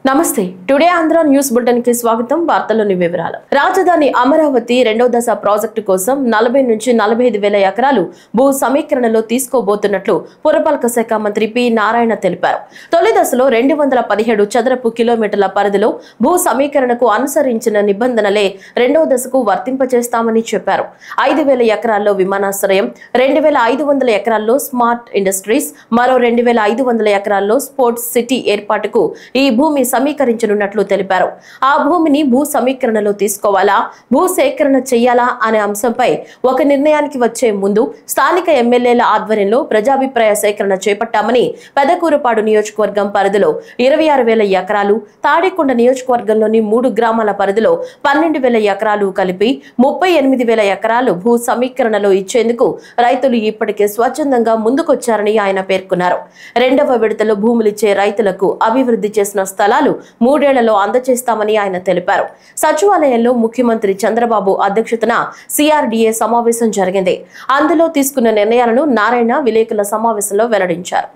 నమస్తే today Andhra news bulletin కి స్వాగతం. వార్తల్లోని వివరాలు. రాజధాని అమరావతి రెండో దశ ప్రాజెక్టు కోసం 40 నుంచి 45 వేల ఎకరాలు భూ సమీకరణలో తీసుకోబోతున్నట్లు పురపాలక శాఖ మంత్రి పి నారాయణ తెలిపారు. తొలి దశలో 217 చదరపు కిలోమీటర్ల పరిధిలో భూ సమీకరణకు అనుసరించిన నిబంధనలే రెండో దశకు వర్తింపచేస్తామని చెప్పారు. 5,000 ఎకరాల్లో విమానాశ్రయం, 2,500 ఎకరాల్లో స్మార్ట్ ఇండస్ట్రీస్, మరో 2,500 ఎకరాల్లో స్పోర్ట్స్ సిటీ ఏర్పాటుకు ఈ భూమి సమీకరించనున్నట్లు తెలిపారు. ఆ భూమిని భూ సమీకరణలో తీసుకోవాలా, భూ సేకరణ చేయాలా అనే అంశంపై ఒక నిర్ణయానికి వచ్చే ముందు స్థానిక ఎమ్మెల్యేల ఆధ్వర్యంలో ప్రజాభిప్రాయ సేకరణ చేపట్టామని, పెదకూరుపాడు నియోజకవర్గం పరిధిలో 26,000 ఎకరాలు, తాడికొండ నియోజకవర్గంలోని 3 గ్రామాల పరిధిలో 12,000 ఎకరాలు కలిపి 38,000 ఎకరాలు భూ సమీకరణలో ఇచ్చేందుకు రైతులు ఇప్పటికే స్వచ్ఛందంగా ముందుకొచ్చారని ఆయన పేర్కొన్నారు. రెండవ విడతలో భూములిచ్చే రైతులకు అభివృద్ధి చేసిన స్థలాలు 3 ఏళ్లలో అందజేస్తామని ఆయన తెలిపారు. సచివాలయంలో ముఖ్యమంత్రి చంద్రబాబు అధ్యక్షతన సిఆర్డీఏ సమావేశం జరిగింది. అందులో తీసుకున్న నిర్ణయాలను నారాయణ విలేకరుల సమావేశంలో వెల్లడించారు.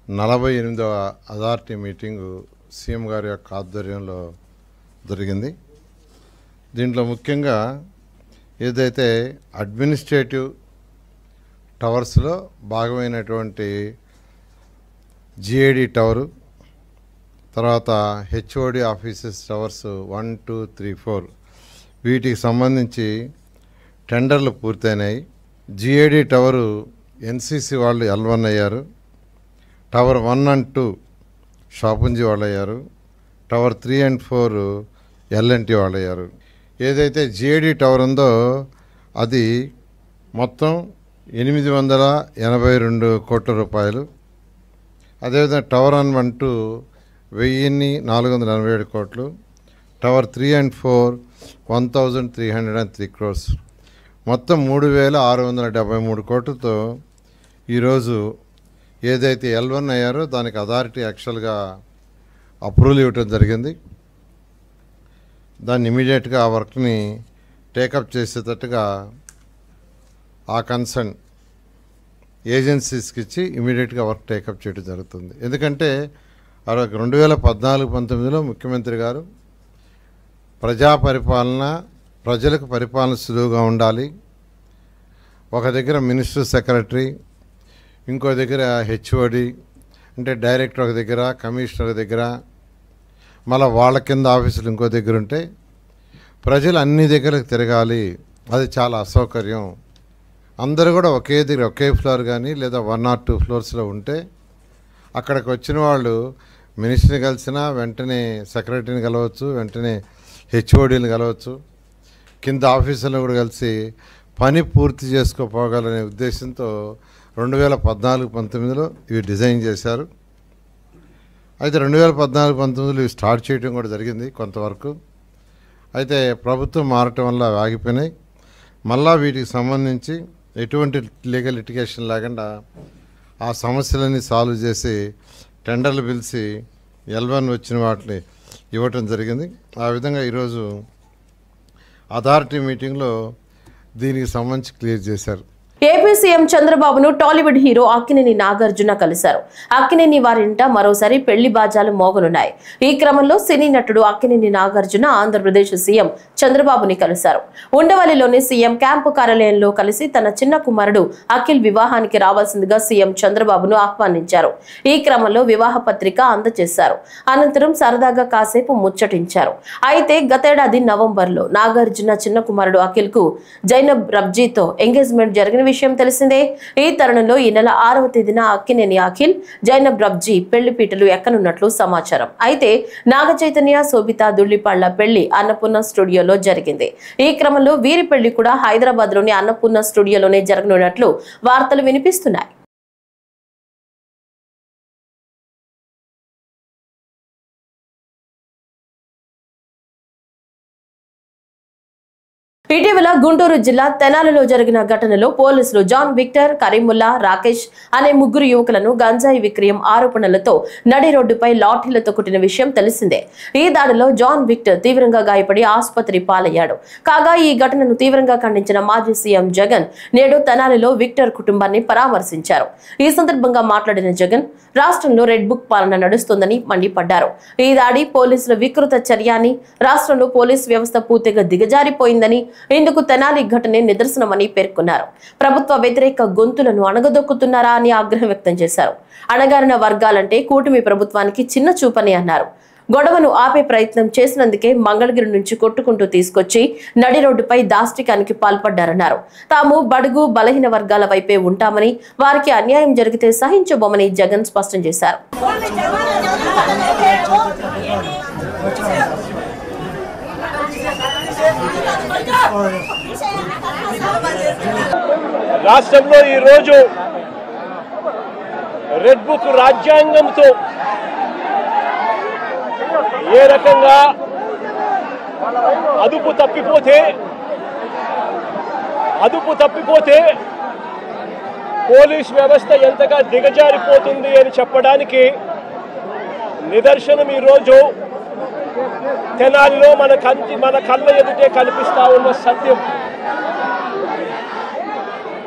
48వ అథారిటీ మీటింగు సీఎం గారి యొక్క ఆధ్వర్యంలో జరిగింది. దీంట్లో ముఖ్యంగా ఏదైతే అడ్మినిస్ట్రేటివ్ టవర్స్లో భాగమైనటువంటి జిఏడి టవరు, తర్వాత హెచ్ఓడి ఆఫీసెస్ టవర్స్ 1, 2, 3, 4 వీటికి సంబంధించి టెండర్లు పూర్తయినాయి. జిఏడి టవరు ఎన్సిసి వాళ్ళు L1 అయ్యారు, టవర్ 1 and 2 షాపుంజీ వాళ్ళు అయ్యారు, టవర్ 3 and 4 L&T వాళ్ళు అయ్యారు. ఏదైతే జిఏడి టవర్ ఉందో అది మొత్తం 882 కోట్ల రూపాయలు. అదేవిధంగా టవర్ 1 and 2 1,487 కోట్లు, టవర్ 3 and 4 1,303 crores, మొత్తం 3,673 కోట్లతో ఈరోజు ఏదైతే L1 అయ్యారో దానికి అథారిటీ యాక్చువల్గా అప్రూవల్ ఇవ్వటం జరిగింది. దాన్ని ఇమీడియట్గా ఆ వర్క్ని టేకప్ చేసేటట్టుగా ఆ కన్సర్న్ ఏజెన్సీస్కి ఇచ్చి ఇమీడియట్గా వర్క్ టేకప్ చేయడం జరుగుతుంది. ఎందుకంటే 2014-19లో ముఖ్యమంత్రి గారు ప్రజా పరిపాలన, ప్రజలకు పరిపాలన సులువుగా ఉండాలి, ఒక దగ్గర మినిస్టర్ సెక్రటరీ, ఇంకో దగ్గర హెచ్ఓడి అంటే డైరెక్టర్ ఒక దగ్గర, కమిషనర్ ఒక దగ్గర, మళ్ళీ వాళ్ళ కింద ఆఫీసులు ఇంకో దగ్గర ఉంటే ప్రజలు అన్ని దగ్గరకు తిరగాలి, అది చాలా అసౌకర్యం. అందరూ కూడా ఒకే దగ్గర ఒకే ఫ్లోర్ కానీ లేదా 1 or 2 ఫ్లోర్స్లో ఉంటే అక్కడికి వచ్చిన వాళ్ళు మినిస్టర్ని కలిసినా వెంటనే సెక్రటరీని కలవచ్చు, వెంటనే హెచ్ఓడీని కలవచ్చు, కింద ఆఫీసులను కూడా కలిసి పని పూర్తి చేసుకోపోగలనే ఉద్దేశంతో 2014-19లో ఇవి డిజైన్ చేశారు. అయితే 2014-19లో ఇవి స్టార్ట్ చేయడం కూడా జరిగింది కొంతవరకు. అయితే ప్రభుత్వం మారటం వల్ల ఆగిపోయినాయి. మళ్ళా వీటికి సంబంధించి ఎటువంటి లీగల్ లిటిగేషన్ లేకుండా ఆ సమస్యలన్నీ సాల్వ్ చేసి టెండర్లు పిలిచి L1 వచ్చిన వాటిని ఇవ్వటం జరిగింది. ఆ విధంగా ఈరోజు అథారిటీ మీటింగ్లో దీనికి సంబంధించి క్లియర్ చేశారు. ఏపీ సీఎం చంద్రబాబును టాలీవుడ్ హీరో అక్కినేని నాగార్జున కలిశారు. అక్కినేని వారింట మరోసారి పెళ్లి బాజాలు మోగనున్నాయి. ఈ క్రమంలో సినీ నటుడు అక్కినేని నాగార్జున ఆంధ్రప్రదేశ్ సీఎం చంద్రబాబుని కలిశారు. ఉండవల్లిలోని సీఎం క్యాంపు కార్యాలయంలో కలిసి తన చిన్న కుమారుడు అఖిల్ వివాహానికి రావాల్సిందిగా సీఎం చంద్రబాబును ఆహ్వానించారు. ఈ క్రమంలో వివాహ పత్రిక అందజేశారు. అనంతరం సరదాగా కాసేపు ముచ్చటించారు. అయితే గతేడాది నవంబర్లో నాగార్జున చిన్న కుమారుడు అఖిల్ కు జైనబ్ రబ్జీతో ఎంగేజ్మెంట్ జరిగిన విషయం తెలిసిందే. ఈ తరుణంలో ఈ నెల 6వ తేదీన అక్కినేని అఖిల్, జైనబ్ రబ్జీ పెళ్లి పీటలు ఎక్కనున్నట్లు సమాచారం. అయితే నాగ చైతన్య, శోభిత దుళ్లిపాళ్ల పెళ్లి అన్నపూర్ణ స్టూడియోలో జరిగింది. ఈ క్రమంలో వీరి పెళ్లి కూడా హైదరాబాద్ లోని అన్నపూర్ణ స్టూడియోలోనే జరగనున్నట్లు వార్తలు వినిపిస్తున్నాయి. ఇటీవల గుంటూరు జిల్లా తెనాలిలో జరిగిన ఘటనలో పోలీసులు జాన్ విక్టర్, కరీముల్లా, రాకేష్ అనే ముగ్గురు యువకులను గంజాయి విక్రయం ఆరోపణలతో నడి రోడ్డుపై లాఠీలతో కొట్టిన విషయం తెలిసిందే. ఈ దాడిలో జాన్ విక్టర్ తీవ్రంగా గాయపడి ఆసుపత్రి పాలయ్యాడు. కాగా ఈ ఘటనను తీవ్రంగా ఖండించిన మాజీ సీఎం జగన్ నేడు తెనాలిలో విక్టర్ కుటుంబాన్ని పరామర్శించారు. ఈ సందర్భంగా మాట్లాడిన జగన్ రాష్ట్రంలో రెడ్ బుక్ పాలన నడుస్తోందని మండిపడ్డారు. ఈ దాడి పోలీసుల వికృత చర్య అని, రాష్ట్రంలో పోలీసు వ్యవస్థ పూర్తిగా దిగజారిపోయిందని, ఇందుకు తెనాలి ఘటనే నిదర్శనమని పేర్కొన్నారు. ప్రభుత్వ వ్యతిరేక గొంతులను అణగదొక్కుతున్నారా అని ఆగ్రహం వ్యక్తం చేశారు. అణగారిన వర్గాలంటే కూటమి ప్రభుత్వానికి చిన్న చూపని అన్నారు. గొడవను ఆపే ప్రయత్నం చేసినందుకే మంగళగిరి నుంచి కొట్టుకుంటూ తీసుకొచ్చి నడి రోడ్డుపై దాష్టికానికి పాల్పడ్డారన్నారు. తాము బడుగు బలహీన వర్గాల వైపే ఉంటామని, వారికి అన్యాయం జరిగితే సహించబోమని జగన్ స్పష్టం చేశారు. రాష్ట్రంలో ఈ రోజు రెడ్ బుక్ రాజ్యాంగంతో ఏ రకంగా అదుపు తప్పిపోతే పోలీస్ వ్యవస్థ ఎంతగా దిగజారిపోతుంది అని చెప్పడానికి నిదర్శనం ఈరోజు తెనాలిలో మన కళ్ళ ఎదుటే కనిపిస్తా ఉన్న సత్యం.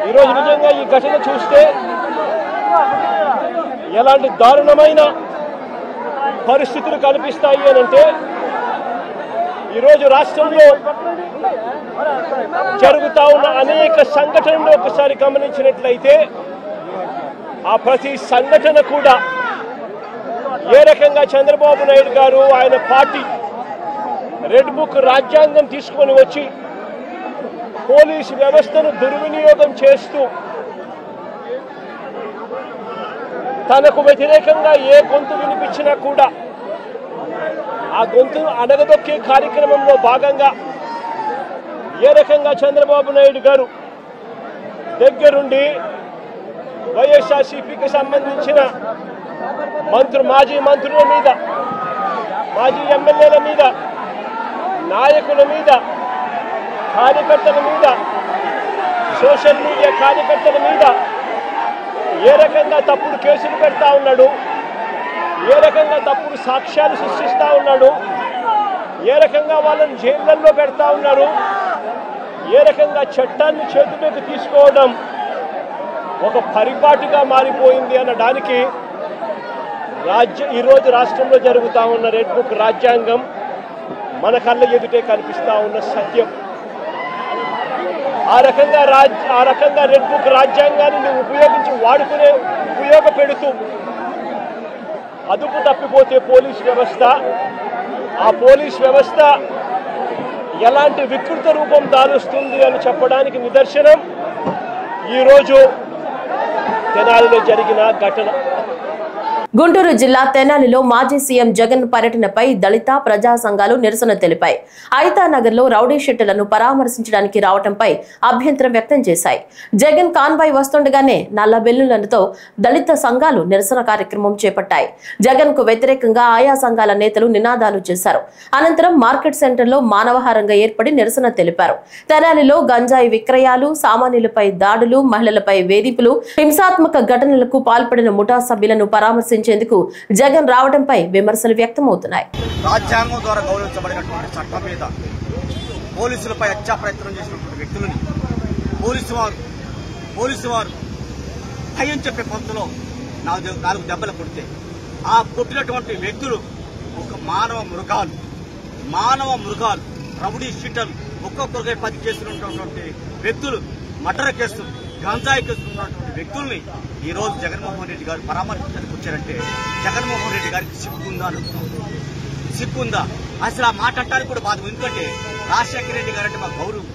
ఈరోజు నిజంగా ఈ ఘటన చూస్తే ఎలాంటి దారుణమైన పరిస్థితులు కనిపిస్తాయి అని అంటే, ఈరోజు రాష్ట్రంలో జరుగుతా ఉన్న అనేక సంఘటనలు ఒకసారి గమనించినట్లయితే ఆ ప్రతి సంఘటన కూడా ఏ రకంగా చంద్రబాబు నాయుడు గారు ఆయన పార్టీ రెడ్ బుక్ రాజ్యాంగం తీసుకొని వచ్చి పోలీసు వ్యవస్థను దుర్వినియోగం చేస్తూ తనకు వ్యతిరేకంగా ఏ గొంతు వినిపించినా కూడా ఆ గొంతును అణగదొక్కే కార్యక్రమంలో భాగంగా ఏ రకంగా చంద్రబాబు నాయుడు గారు దగ్గరుండి వైఎస్ఆర్సీపీకి సంబంధించిన మాజీ మంత్రుల మీద, మాజీ ఎమ్మెల్యేల మీద, నాయకుల మీద, కార్యకర్తల మీద, సోషల్ మీడియా కార్యకర్తల మీద ఏ రకంగా తప్పుడు కేసులు పెడతా ఉన్నాడు, ఏ రకంగా తప్పుడు సాక్ష్యాలు సృష్టిస్తూ ఉన్నాడు, ఏ రకంగా వాళ్ళని జైళ్ళల్లో పెడతా ఉన్నారు, ఏ రకంగా చట్టాన్ని చేతిలోకి తీసుకోవడం ఒక పరిపాటిగా మారిపోయింది అనడానికి ఈరోజు రాష్ట్రంలో జరుగుతూ ఉన్న రెడ్ బుక్ రాజ్యాంగం మన కళ్ళ ఎదుటే కనిపిస్తూ ఉన్న సత్యం. ఆ రకంగా రెడ్ బుక్ రాజ్యాంగాన్ని ఉపయోగపెడుతూ అదుపు తప్పిపోతే పోలీస్ వ్యవస్థ, ఆ పోలీస్ వ్యవస్థ ఎలాంటి వికృత రూపం దాలుస్తుంది అని చెప్పడానికి నిదర్శనం ఈరోజు తెనాలిలో జరిగిన ఘటన. గుంటూరు జిల్లా తెనాలిలో మాజీ సీఎం జగన్ పర్యటనపై దళిత ప్రజా సంఘాలు నిరసన తెలిపాయి. ఐతానగర్ లో రౌడీ షెట్టులను పరామర్శించడానికి రావడంపై అభ్యంతరం వ్యక్తం చేశాయి. జగన్ కాన్వాయ్ వస్తుండగానే నల్ల బెల్లులతో దళిత సంఘాలు నిరసన కార్యక్రమం చేపట్టాయి. జగన్ కు వ్యతిరేకంగా ఆయా సంఘాల నేతలు నినాదాలు చేశారు. అనంతరం మార్కెట్ సెంటర్ లో మానవహారంగా ఏర్పడి నిరసన తెలిపారు. తెనాలిలో గంజాయి విక్రయాలు, సామాన్యులపై దాడులు, మహిళలపై వేధింపులు, హింసాత్మక ఘటనలకు పాల్పడిన ముఠా సభ్యులను పరామర్శించేందుకు జగన్ రావడంపై విమర్శలు వ్యక్తమవుతున్నాయి. రాజ్యాంగం ద్వారా గౌరవించబడినటువంటి చట్టం మీద పోలీసులపై హత్యా ప్రయత్నం చేసినటువంటి వ్యక్తులని పోలీసు వారు భయం చెప్పే పంతులో 4 దెబ్బలు కొడితే ఆ కొట్టినటువంటి వ్యక్తులు ఒక మానవ మృగాలు రౌడీ షీటర్లు, ఒక్కొక్కరిగా 10 కేసులు ఉన్నటువంటి వ్యక్తులు, మర్డర్ కేసులు, గంజాయి కేసులు ఉన్నటువంటి వ్యక్తుల్ని ఈ రోజు జగన్మోహన్ రెడ్డి గారు పరామర్శించడానికి వచ్చారంటే జగన్మోహన్ రెడ్డి గారికి సిగ్గుందా? అసలు ఆ మాట అంటానికి కూడా బాధ. ఎందుకంటే రాజశేఖర రెడ్డి గారు అంటే మా గౌరవం.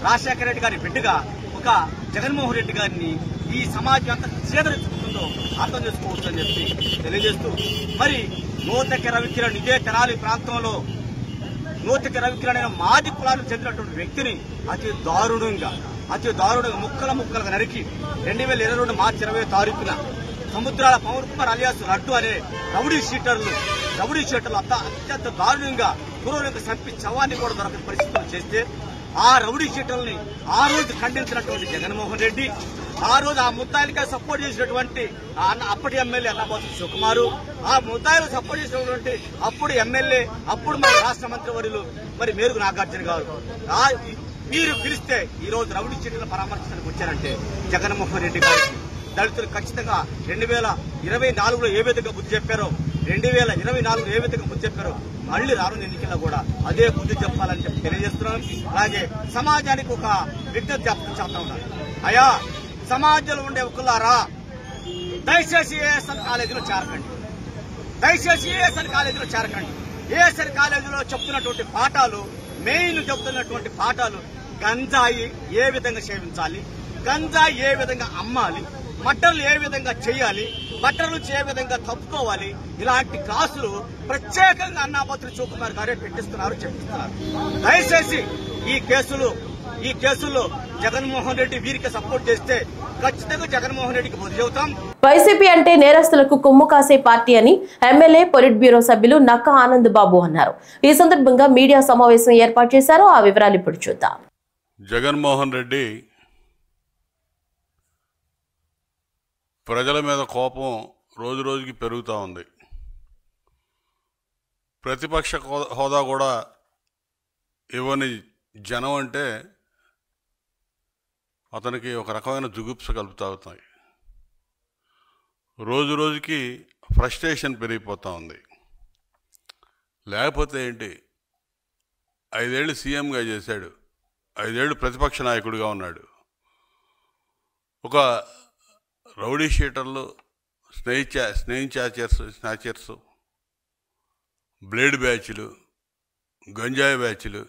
రాజశేఖర రెడ్డి గారి బిడ్డగా ఒక జగన్మోహన్ రెడ్డి గారిని ఈ సమాజం ఎంత చేదరించుకుంటుందో అర్థం చేసుకోవచ్చు అని చెప్పి తెలియజేస్తూ, మరి నూతక రవికిరణ్ ఇదే తెనాలి ప్రాంతంలో నూతక రవికిరణ్ అయిన మాది కులాలకు చెందినటువంటి వ్యక్తిని అతి దారుణంగా ముక్కలుగా నరికి 2022 మార్చి 20వ తారీఖున సముద్రాల పవన్ కుమార్ అలియాస్ లడ్డు అనే రౌడీ షీటర్లు అత్యంత దారుణంగా క్రూరంగా చంపి శవాన్ని కూడా దొరకని పరిస్థితులు చేస్తే ఆ రౌడీ షీటర్ని ఆ రోజు ఖండించినటువంటి జగన్మోహన్ రెడ్డి, ఆ రోజు ఆ ముద్దాయిలకి సపోర్ట్ చేసినటువంటి అప్పటి ఎమ్మెల్యే అన్నబోతు సుకుమారు, ఆ ముద్దాయిలు సపోర్ట్ చేసినటువంటి అప్పుడు ఎమ్మెల్యే, అప్పుడు మరి రాష్ట్ర మంత్రి వర్యులు మరి మేరుగు నాగార్జున గారు మీరు పిలిస్తే ఈ రోజు రౌడీ షీటర్లను పరామర్శించడానికి వచ్చారంటే జగన్మోహన్ రెడ్డి గారికి దళితులు ఖచ్చితంగా 2024లో ఏ విధంగా బుద్ధి చెప్పారో, 2024లో ఏ విధంగా బుద్ధి చెప్పారో మళ్లీ రానున్న ఎన్నికల్లో కూడా అదే బుద్ధి చెప్పాలని చెప్పి తెలియజేస్తున్నాను. అలాగే సమాజానికి ఒక విజ్ఞప్తి చేస్తా ఉన్నాను. అయ్యా, సమాజంలో ఉండే ఒకలారా, దయచేసి ఏఎస్ఎల్ కాలేజీలో చేరకండి. దయచేసి ఏఎస్ఎల్ కాలేజీలో చేరకండి. ఏఎస్ఎల్ కాలేజీలో చెప్తున్నటువంటి పాఠాలు, మెయిన్ చెప్తున్నటువంటి పాఠాలు గంజాయి ఏ విధంగా సేవించాలి, గంజాయి ఏ విధంగా అమ్మాలి, మట్టలు ఏ విధంగా చేయాలి, బట్టల నుంచి ఏ విధంగా తప్పుకోవాలి, ఇలాంటి క్లాసులు ప్రత్యేకంగా అన్నాపత్రి సుకుమార్ గారే పెట్టిస్తున్నారు, చెప్పిస్తున్నారు. దయచేసి ఈ కేసులో జగన్మోహన్ రెడ్డి వీరికి సపోర్ట్ చేస్తే ఖచ్చితంగా జగన్మోహన్ రెడ్డికి బుద్ధి చెబుతాం. వైసీపీ అంటే నేరస్తులకు కొమ్ము కాసే పార్టీ అని ఎమ్మెల్యే పొలిట్ బ్యూరో సభ్యులు నక్క ఆనంద్ బాబు అన్నారు. ఈ సందర్భంగా మీడియా సమావేశం ఏర్పాటు చేశారు. ఆ వివరాలు ఇప్పుడు చూద్దాం. జగన్మోహన్ రెడ్డి ప్రజల మీద కోపం రోజు రోజుకి పెరుగుతూ ఉంది. ప్రతిపక్ష హోదా కూడా ఇవ్వని జనం అంటే అతనికి ఒక రకమైన జుగుప్స కలుపుతాయి. రోజు రోజుకి ఫ్రస్ట్రేషన్ పెరిగిపోతూ ఉంది. లేకపోతే ఏంటి, 5 ఏళ్ళు సీఎంగా చేశాడు, 5 ఏళ్ళు ప్రతిపక్ష నాయకుడిగా ఉన్నాడు. ఒక రౌడీ షీటర్లు, స్నేచర్స్, బ్లేడ్ బ్యాచ్లు, గంజాయి బ్యాచ్లు,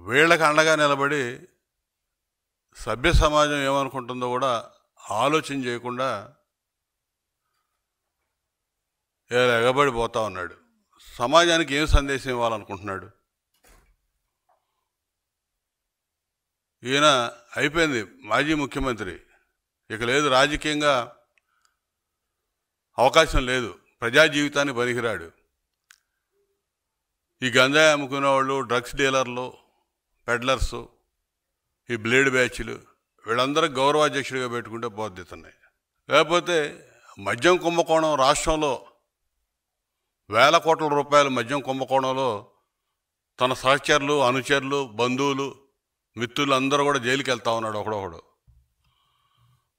వీళ్ళకి అండగా నిలబడి సభ్య సమాజం ఏమనుకుంటుందో కూడా ఆలోచన చేయకుండా ఎగబడిపోతా ఉన్నాడు. సమాజానికి ఏం సందేశం ఇవ్వాలనుకుంటున్నాడు? ఈయన అయిపోయింది, మాజీ ముఖ్యమంత్రి, ఇక లేదు, రాజకీయంగా అవకాశం లేదు, ప్రజా జీవితాన్ని పనికిరాడు. ఈ గంజాయి అమ్ముకునే వాళ్ళు, డ్రగ్స్ డీలర్లు, పెడ్లర్సు, ఈ బ్లేడ్ బ్యాచ్లు, వీళ్ళందరూ గౌరవాధ్యక్షుడిగా పెట్టుకుంటే బాధ్యతన్నాయి. లేకపోతే మద్యం కుంభకోణం, రాష్ట్రంలో వేల కోట్ల రూపాయల మద్యం కుంభకోణంలో తన సహచరులు, అనుచరులు, బంధువులు, మిత్రులు అందరూ కూడా జైలుకి వెళ్తా ఉన్నాడు ఒకడొకడు.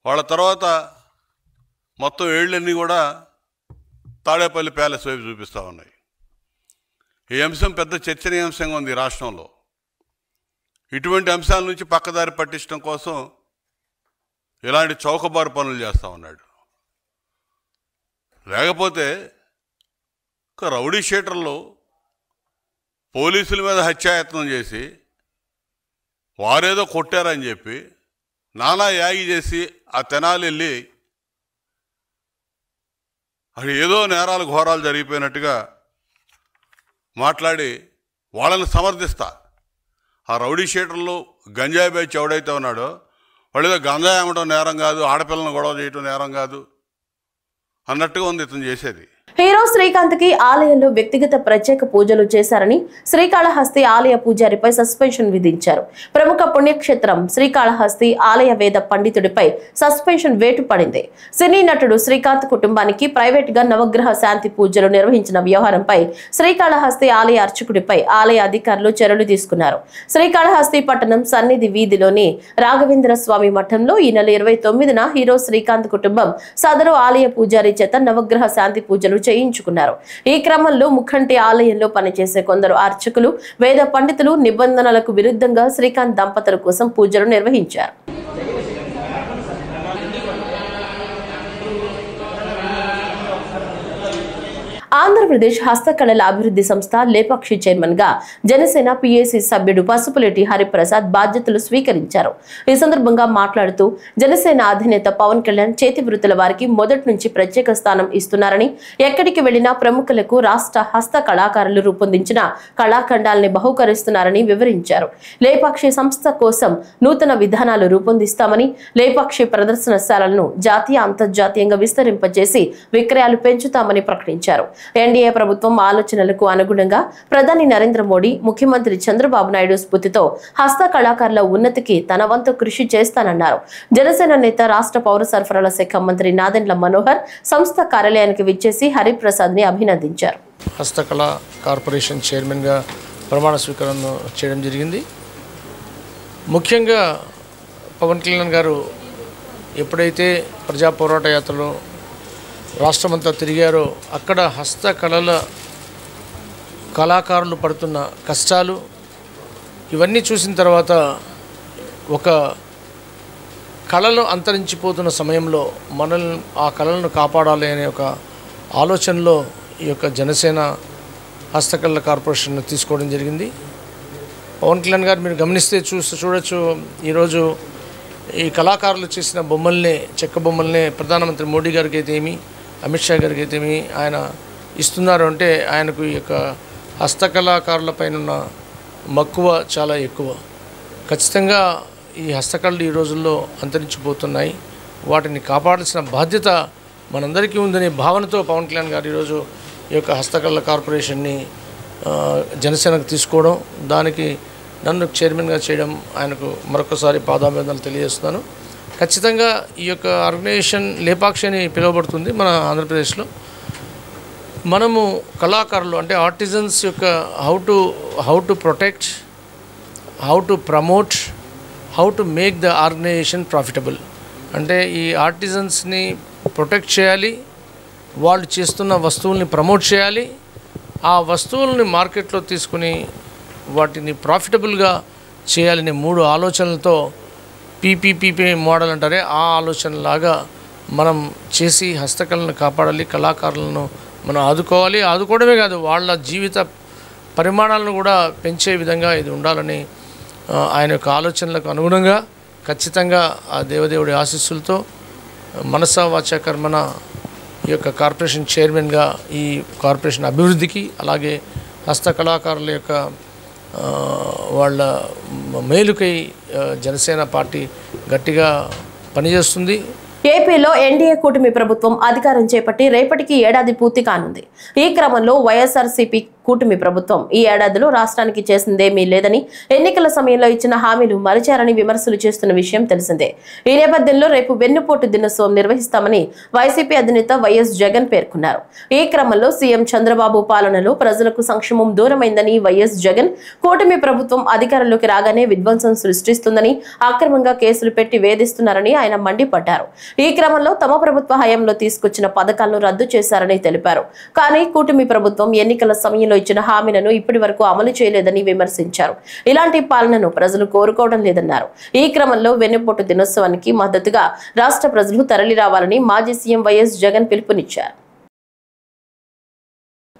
వాళ్ళ తర్వాత మొత్తం ఏళ్ళన్నీ కూడా తాడేపల్లి ప్యాలెస్ వైపు చూపిస్తూ ఉన్నాయి. ఈ అంశం పెద్ద చర్చనీయాంశంగా ఉంది రాష్ట్రంలో. ఇటువంటి అంశాల నుంచి పక్కదారి పట్టించడం కోసం ఇలాంటి చౌకబారు పనులు చేస్తూ ఉన్నాడు. లేకపోతే రౌడీ షీటర్లు పోలీసుల మీద హత్యాయత్నం చేసి వారేదో కొట్టారని చెప్పి నానా యాగి చేసి ఆ తెనాలి వెళ్ళి అక్కడ ఏదో నేరాలు ఘోరాలు జరిగిపోయినట్టుగా మాట్లాడి వాళ్ళని సమర్థిస్తా. ఆ రౌడీ షీటర్లు, గంజాయి బ్యాచ్ ఎవడైతే ఉన్నాడో వాళ్ళు ఏదో గంజాయి అమ్మటం నేరం కాదు, ఆడపిల్లను గొడవ చేయటం నేరం కాదు అన్నట్టుగా ఉంది ఇతను చేసేది. హీరో శ్రీకాంత్ కి ఆలయంలో వ్యక్తిగత ప్రత్యేక పూజలు చేశారని శ్రీకాళహస్తి ఆలయ పూజారిపై సస్పెన్షన్ విధించారు. ప్రముఖ పుణ్యక్షేత్రం శ్రీకాళహస్తి ఆలయ వేద పండితుడిపై సస్పెన్షన్ వేటు పడింది. సినీ నటుడు శ్రీకాంత్ కుటుంబానికి ప్రైవేట్ గా నవగ్రహ శాంతి పూజలు నిర్వహించిన వ్యవహారంపై శ్రీకాళహస్తి ఆలయ అర్చకుడిపై ఆలయ అధికారులు చర్యలు తీసుకున్నారు. శ్రీకాళహస్తి పట్టణం సన్నిధి వీధిలోని రాఘవేంద్ర స్వామి మఠంలో ఈ నెల 29న హీరో శ్రీకాంత్ కుటుంబం సదరు ఆలయ పూజారి చేత నవగ్రహ శాంతి పూజలు చేయించుకున్నారు. ఈ క్రమంలో ముఖంటి ఆలయంలో పనిచేసే కొందరు అర్చకులు, వేద పండితులు నిబంధనలకు విరుద్ధంగా శ్రీకాంత్ దంపతుల కోసం పూజలు నిర్వహించారు. ఆంధ్రప్రదేశ్ హస్తకళల అభివృద్ధి సంస్థ లేపాక్షి చైర్మన్ గా జనసేన పిఏసి సభ్యుడు పసుపులేటి హరిప్రసాద్ బాధ్యతలు స్వీకరించారు. ఈ సందర్భంగా మాట్లాడుతూ జనసేన అధినేత పవన్ కళ్యాణ్ చేతి వృత్తుల వారికి మొదటి నుంచి ప్రత్యేక స్థానం ఇస్తున్నారని, ఎక్కడికి వెళ్లినా ప్రముఖులకు రాష్ట్ర హస్త కళాకారులు రూపొందించిన కళాఖండాలని బహుకరిస్తున్నారని వివరించారు. లేపాక్షి సంస్థ కోసం నూతన విధానాలు రూపొందిస్తామని, లేపాక్షి ప్రదర్శనశాలలను జాతీయ అంతర్జాతీయంగా విస్తరింపజేసి విక్రయాలు పెంచుతామని ప్రకటించారు. ఎన్డీఏ ప్రభుత్వం ఆలోచనలకు అనుగుణంగా ప్రధాని నరేంద్ర మోడీ, ముఖ్యమంత్రి చంద్రబాబు నాయుడు స్ఫూర్తితో హస్త కళాకారుల ఉన్నతికి తన వంతు కృషి చేస్తానన్నారు. జనసేన నేత రాష్ట్ర పౌర సరఫరాల శాఖ మంత్రి నాదెండ్ల మనోహర్ సంస్థ కార్యాలయానికి విచ్చేసి హరిప్రసాద్ ని అభినందించారు. హస్తకళ కార్పొరేషన్ చైర్మన్గా ప్రమాణ స్వీకారం చేయడం జరిగింది. ముఖ్యంగా పవన్ కళ్యాణ్ గారు ఎప్పుడైతే ప్రజా పోరాట యాత్రలో రాష్ట్రమంతా తిరిగారో అక్కడ హస్తకళల కళాకారులు పడుతున్న కష్టాలు ఇవన్నీ చూసిన తర్వాత ఒక కళలు అంతరించిపోతున్న సమయంలో మనల్ని ఆ కళలను కాపాడాలి అనే ఒక ఆలోచనలో ఈ యొక్క జనసేన హస్తకళల కార్పొరేషన్ తీసుకోవడం జరిగింది. పవన్ కళ్యాణ్ గారు మీరు గమనిస్తే చూడొచ్చు, ఈరోజు ఈ కళాకారులు చేసిన బొమ్మల్ని, చెక్క బొమ్మల్ని ప్రధానమంత్రి మోడీ గారికి అయితే ఏమి, అమిత్ షా గారికి అయితే ఏమి ఆయన ఇస్తున్నారు అంటే ఆయనకు ఈ యొక్క హస్తకళాకారులపైన ఉన్న మక్కువ చాలా ఎక్కువ. ఖచ్చితంగా ఈ హస్తకళలు ఈ రోజుల్లో అంతరించిపోతున్నాయి. వాటిని కాపాడాల్సిన బాధ్యత మనందరికీ ఉందనే భావనతో పవన్ కళ్యాణ్ గారు ఈరోజు ఈ యొక్క హస్తకళల కార్పొరేషన్ని జనసేనకు తీసుకోవడం, దానికి నన్ను చైర్మన్గా చేయడం ఆయనకు మరొకసారి పాదాభివందనలు తెలియజేస్తున్నాను. ఖచ్చితంగా ఈ యొక్క ఆర్గనైజేషన్ లేపాక్షి అని పిలువబడుతుంది మన ఆంధ్రప్రదేశ్లో. మనము కళాకారులు అంటే ఆర్టిజన్స్ యొక్క how to protect, how to promote, how to make the organisation profitable. అంటే ఈ ఆర్టిజన్స్ని ప్రొటెక్ట్ చేయాలి, వాళ్ళు చేస్తున్న వస్తువుల్ని ప్రమోట్ చేయాలి, ఆ వస్తువుల్ని మార్కెట్లో తీసుకుని వాటిని ప్రాఫిటబుల్గా చేయాలనే 3 ఆలోచనలతో పీపీపీ మోడల్ అంటారే ఆ ఆలోచనలాగా మనం చేసి హస్తకళలను కాపాడాలి, కళాకారులను మనం ఆదుకోవడమే కాదు వాళ్ళ జీవిత పరిమాణాలను కూడా పెంచే విధంగా ఇది ఉండాలని ఆయన యొక్క ఆలోచనలకు అనుగుణంగా ఖచ్చితంగా ఆ దేవదేవుడి ఆశీస్సులతో మనసా వాచా కర్మన ఈ యొక్క కార్పొరేషన్ చైర్మన్గా ఈ కార్పొరేషన్ అభివృద్ధికి, అలాగే హస్తకళాకారుల యొక్క వాళ్ళ మేలుకై జనసేన పార్టీ గట్టిగా పనిచేస్తుంది. ఏపీలో ఎన్డీఏ కూటమి ప్రభుత్వం అధికారం చేపట్టి రేపటికి ఏడాది పూర్తి కానుంది. ఈ క్రమంలో వైఎస్ఆర్సీపీ కూటమి ప్రభుత్వం ఈ ఏడాదిలో రాష్ట్రానికి చేసిందేమీ లేదని, ఎన్నికల సమయంలో ఇచ్చిన హామీలు మరిచారని విమర్శలు చేస్తున్న విషయం తెలిసిందే. ఈ నేపథ్యంలో రేపు వెన్నుపోటు దినోత్సవం నిర్వహిస్తామని వైసీపీ అధినేత వైఎస్ జగన్ పేర్కొన్నారు. ఈ క్రమంలో సీఎం చంద్రబాబు పాలనలో ప్రజలకు సంక్షేమం దూరమైందని వైఎస్ జగన్, కూటమి ప్రభుత్వం అధికారంలోకి రాగానే విధ్వంసం సృష్టిస్తుందని, అక్రమంగా కేసులు పెట్టి వేధిస్తున్నారని ఆయన మండిపడ్డారు. ఈ క్రమంలో తమ ప్రభుత్వ హయాంలో తీసుకొచ్చిన పథకాలను రద్దు చేశారని తెలిపారు. కానీ కూటమి ప్రభుత్వం ఎన్నికల సమయంలో ఇచ్చిన హామీలను ఇప్పటి వరకు అమలు చేయలేదని విమర్శించారు. ఇలాంటి పాలనను ప్రజలు కోరుకోవడం లేదన్నారు. ఈ క్రమంలో వెన్నుపోటు దినోత్సవానికి మద్దతుగా రాష్ట్ర ప్రజలు తరలి రావాలని మాజీ సీఎం వైఎస్ జగన్ పిలుపునిచ్చారు.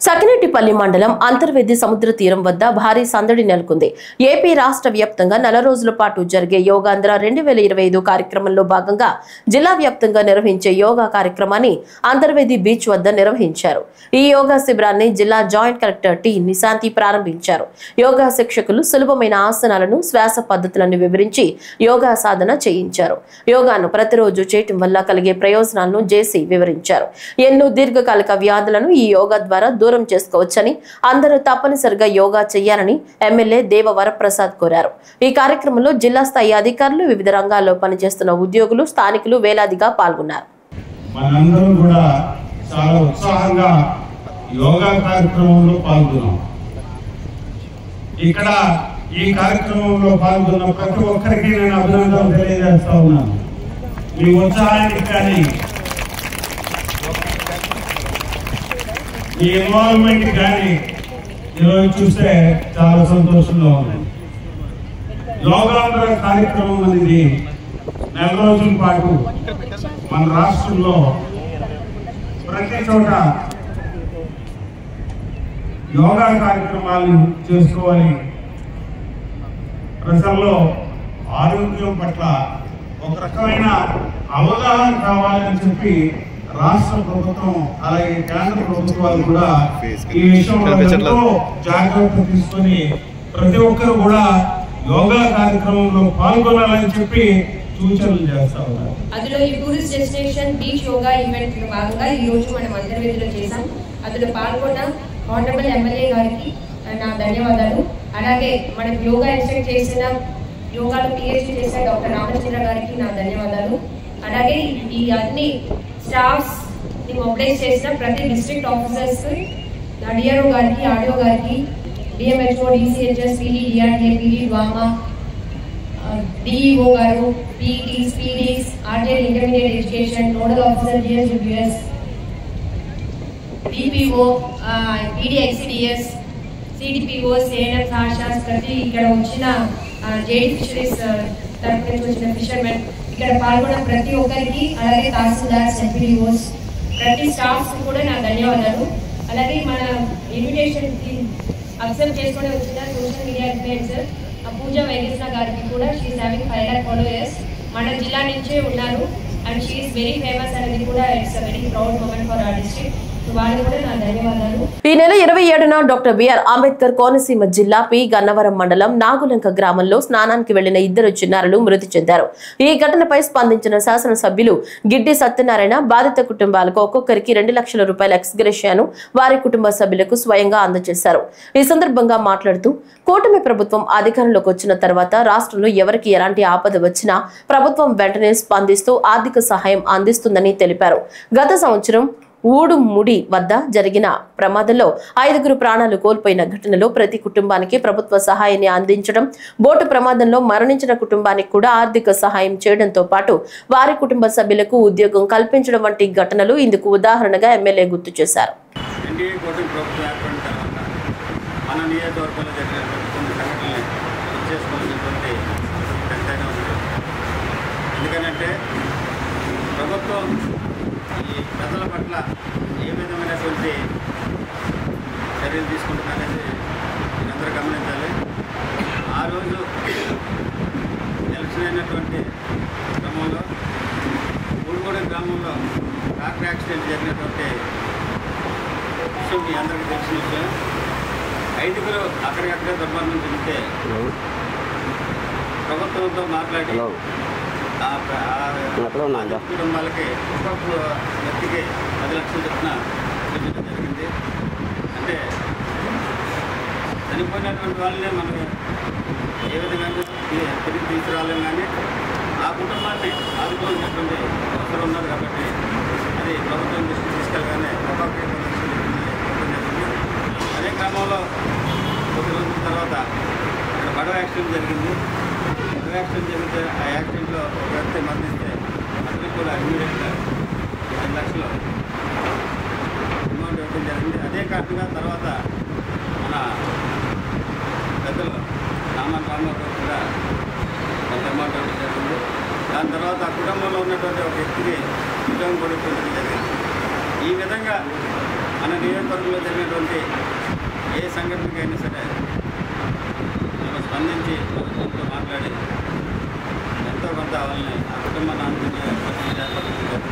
సకినేటిపల్లి మండలం అంతర్వేది సముద్ర తీరం వద్ద భారీ సందడి నెలకొంది. ఏపీ రాష్ట్ర వ్యాప్తంగా 4 రోజుల పాటు జరిగే యోగాంధ్ర 2025 కార్యక్రమంలో భాగంగా జిల్లా వ్యాప్తంగా నిర్వహించే యోగా కార్యక్రమాన్ని అంతర్వేది బీచ్ వద్ద నిర్వహించారు. ఈ యోగా శిబిరాన్ని జిల్లా జాయింట్ కలెక్టర్ టి నిశాంతి ప్రారంభించారు. యోగా శిక్షకులు సులభమైన ఆసనాలను, శ్వాస పద్ధతులను వివరించి యోగా సాధన చేయించారు. యోగాను ప్రతిరోజు చేయటం వల్ల కలిగే ప్రయోజనాలను జేసీ వివరించారు. ఎన్నో దీర్ఘకాలిక వ్యాధులను ఈ యోగా ద్వారా దూరం చేసుకోవచ్చని, అందరూ తప్పనిసరిగా యోగా చేయాలని ఎమ్మెల్యే దేవ వరప్రసాద్ కోరారు. ఈ కార్యక్రమంలో జిల్లా స్థాయి అధికారులు, వివిధ రంగాల్లో పనిచేస్తున్న ఉద్యోగులు, స్థానికులు వేలాదిగా పాల్గొన్నారు. మనందరం కూడా చాలా ఉత్సాహంగా యోగా కార్యక్రమంలో పాల్గొన్నాం. ఇక్కడ ఈ కార్యక్రమంలో పాల్గొన్న ప్రతి ఒక్కరికి నేను అభినందనలు తెలియజేస్తా ఉన్నాను. మీ ఉత్సాహానికి కానీ ఈ ఇన్వాల్వ్మెంట్ కానీ ఈరోజు చూస్తే చాలా సంతోషంగా ఉంది. యోగాంధ్ర కార్యక్రమం అనేది 4 రోజుల పాటు మన రాష్ట్రంలో ప్రతి చోట యోగా కార్యక్రమాలు చేసుకోవాలి. ప్రజల్లో ఆరోగ్యం పట్ల ఒక రకమైన అవగాహన కావాలని చెప్పి రాష్ట్ర ప్రభుత్వం అలాగే కేంద్ర ప్రభుత్వాలు కూడా ఈ విషయంలో ఎంతో జాగ్రత్త తీసుకొని ప్రతి ఒక్కరు కూడా యోగా కార్యక్రమంలో పాల్గొనాలని చెప్పి సూచనలు చేస్తా ఉన్నారు. అందులో ఈ tourist destination beach yoga event లో భాగంగా ఈ రోజు మనం అంతర్వేదిలో చేసాం. అందులో పాల్గొన్న ఆనరబుల్ ఎమ్మెల్యే గారికి నా ధన్యవాదాలు. అలాగే మనకు యోగా ఇన్స్ట్రక్ట్ చేసిన యోగాలో పిహెచ్డి చేసిన డాక్టర్ రామచంద్ర గారికి నా ధన్యవాదాలు. అలాగే ఈ అన్ని స్టాఫ్స్ ని మొబిలైజ్ చేసిన ప్రతి డిస్ట్రిక్ట్ ఆఫీసర్స్, డిఆర్ఓ గారికి, ఆర్డీఓ గారికి, DMHO, DCHS, PD, DRDA, PD, DWAMA, DEO గారు, PTs, PDs, RTI intermediate education, nodal officer, GSUS, DPO, PD ICDS, CDPOs, ANMs, ASHAs, ప్రతి ఇక్కడ వచ్చిన జేడీ ఫిషరీస్ తరఫు నుంచి వచ్చిన ఫిషర్మెన్, ఇక్కడ పాల్గొన్న ప్రతి ఒక్కరికి, అలాగే తహసీల్దార్స్, ఎంపీడీఓస్, ప్రతి స్టాఫ్స్ కూడా నా ధన్యవాదాలు. అలాగే మన ఇన్విటేషన్ అక్సెప్ట్ చేసుకుని వచ్చిన సోషల్ మీడియా ఇన్ఫ్లుయెన్సర్ పూజ వైగేశ్వర గారికి కూడా షీఈస్ హ్యావింగ్ 5 lakh followers, మన జిల్లా నుంచే ఉన్నారు అండ్ షీఈస్ వెరీ ఫేమస్ అనేది కూడా it's a very proud moment for our district. ఈ నెల 27న డాక్టర్ బిఆర్ అంబేద్కర్ కోనసీమ జిల్లా పి గన్నవరం మండలం నాగులంక గ్రామంలో స్నానానికి వెళ్లిన 2 చిన్నారులు మృతి చెందారు. ఈ ఘటనపై స్పందించిన శాసనసభ్యులు గిడ్డి సత్యనారాయణ బాధిత కుటుంబాలకు ఒక్కొక్కరికి 2 లక్షల రూపాయల ఎక్స్గ్రేషియాను వారి కుటుంబ సభ్యులకు స్వయంగా అందజేశారు. ఈ సందర్భంగా మాట్లాడుతూ కూటమి ప్రభుత్వం అధికారంలోకి వచ్చిన తర్వాత రాష్ట్రంలో ఎవరికి ఎలాంటి ఆపద వచ్చినా ప్రభుత్వం వెంటనే స్పందిస్తూ ఆర్థిక సహాయం అందిస్తుందని తెలిపారు. గత సంవత్సరం ఊడుముడి వద్ద జరిగిన ప్రమాదంలో 5 ప్రాణాలు కోల్పోయిన ఘటనలో ప్రతి కుటుంబానికి ప్రభుత్వ సహాయాన్ని అందించడం, బోటు ప్రమాదంలో మరణించిన కుటుంబానికి కూడా ఆర్థిక సహాయం చేయడంతో పాటు వారి కుటుంబ సభ్యులకు ఉద్యోగం కల్పించడం వంటి ఘటనలు ఇందుకు ఉదాహరణగా ఎమ్మెల్యే గుర్తు చేశారు. ఈ ప్రజల పట్ల ఏ విధమైనటువంటి చర్యలు తీసుకుంటున్నారనేది మీరందరూ గమనించాలి. ఆ రోజు ఎలక్షన్ అయినటువంటి క్రమంలో ఊరుగూడెం గ్రామంలో ట్రాక్టర్ యాక్సిడెంట్ జరిగినటువంటి విషయం మీ అందరికీ తెలిసిన విషయం. 5 అక్కడికక్కడే దుర్మరణం చెందితే ప్రభుత్వంతో మాట్లాడి కుటుంబాలకి ఒక్కొక్క వ్యక్తికి 10 లక్షలు చొప్పున ఇవ్వడం జరిగింది. అంటే చనిపోయినటువంటి వాళ్ళనే మనకి ఏ విధంగా తిరిగి తీసుకురాలేం, కానీ ఆ కుటుంబాన్ని ఆదుకోవాల్సినటువంటి అవసరం ఉన్నది కాబట్టి అది ప్రభుత్వం దృష్టికి తీసుకెళ్ళగానే ఒక్కొక్కరికి 10 లక్షలు ఇవ్వడం జరిగింది. అదే క్రమంలో కొద్ది రోజుల తర్వాత ఇక్కడ పడవ యాక్సిడెంట్ జరిగింది. యాక్సిడెంట్ జరిగితే ఆ యాక్సిడెంట్లో ఒక వ్యక్తి మరణిస్తే అతనికి కూడా ఇమీడియట్గా 10 లక్షలు అమౌంట్ ఇవ్వడం జరిగింది. అదే కాకుండా తర్వాత మన పెద్దలు రామన్ రామారావు కూడా కొంత అమౌంట్ ఇవ్వడం జరిగింది. దాని తర్వాత ఆ కుటుంబంలో ఉన్నటువంటి ఒక వ్యక్తికి ఉద్యోగం కూడా ఇవ్వడం జరిగింది. ఈ విధంగా మన నియోజకవర్గంలో జరిగినటువంటి ఏ సంఘటనకైనా సరే మనం స్పందించి ప్రభుత్వంతో మాట్లాడి ఎంతో కొంత వాళ్ళని ఆ కుటుంబాన్ని ఆనుకునే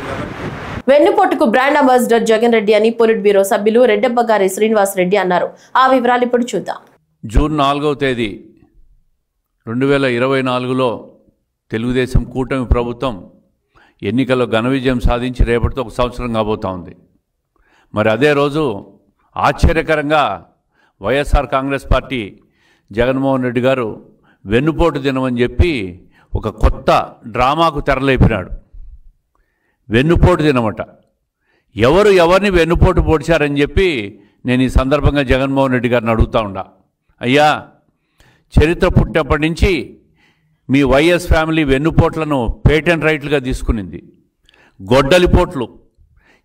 కాబట్టి వెన్నుపోటుకు బ్రాండ్ అంబాసిడర్ జగన్ రెడ్డి అని పొలిట్ బ్యూరో సభ్యులు రెడ్డబ్బగారి శ్రీనివాస్ రెడ్డి అన్నారు. ఆ వివరాలు ఇప్పుడు చూద్దాం. జూన్ 4వ తేదీ 2024లో తెలుగుదేశం కూటమి ప్రభుత్వం ఎన్నికల్లో ఘన విజయం సాధించి రేపటితో 1 సంవత్సరం కాబోతా ఉంది. మరి అదే రోజు ఆశ్చర్యకరంగా వైఎస్ఆర్ కాంగ్రెస్ పార్టీ జగన్మోహన్ రెడ్డి గారు వెన్నుపోటు దినమని చెప్పి ఒక కొత్త డ్రామాకు తెరలేపినాడు. వెన్నుపోటు దినమట. ఎవరిని వెన్నుపోటు పొడిచారని చెప్పి నేను ఈ సందర్భంగా జగన్మోహన్ రెడ్డి గారిని అడుగుతా ఉండా. అయ్యా, చరిత్ర పుట్టినప్పటి నుంచి మీ వైఎస్ ఫ్యామిలీ వెన్నుపోట్లను పేటెంట్ రైట్లుగా తీసుకునింది. గొడ్డలిపోట్లు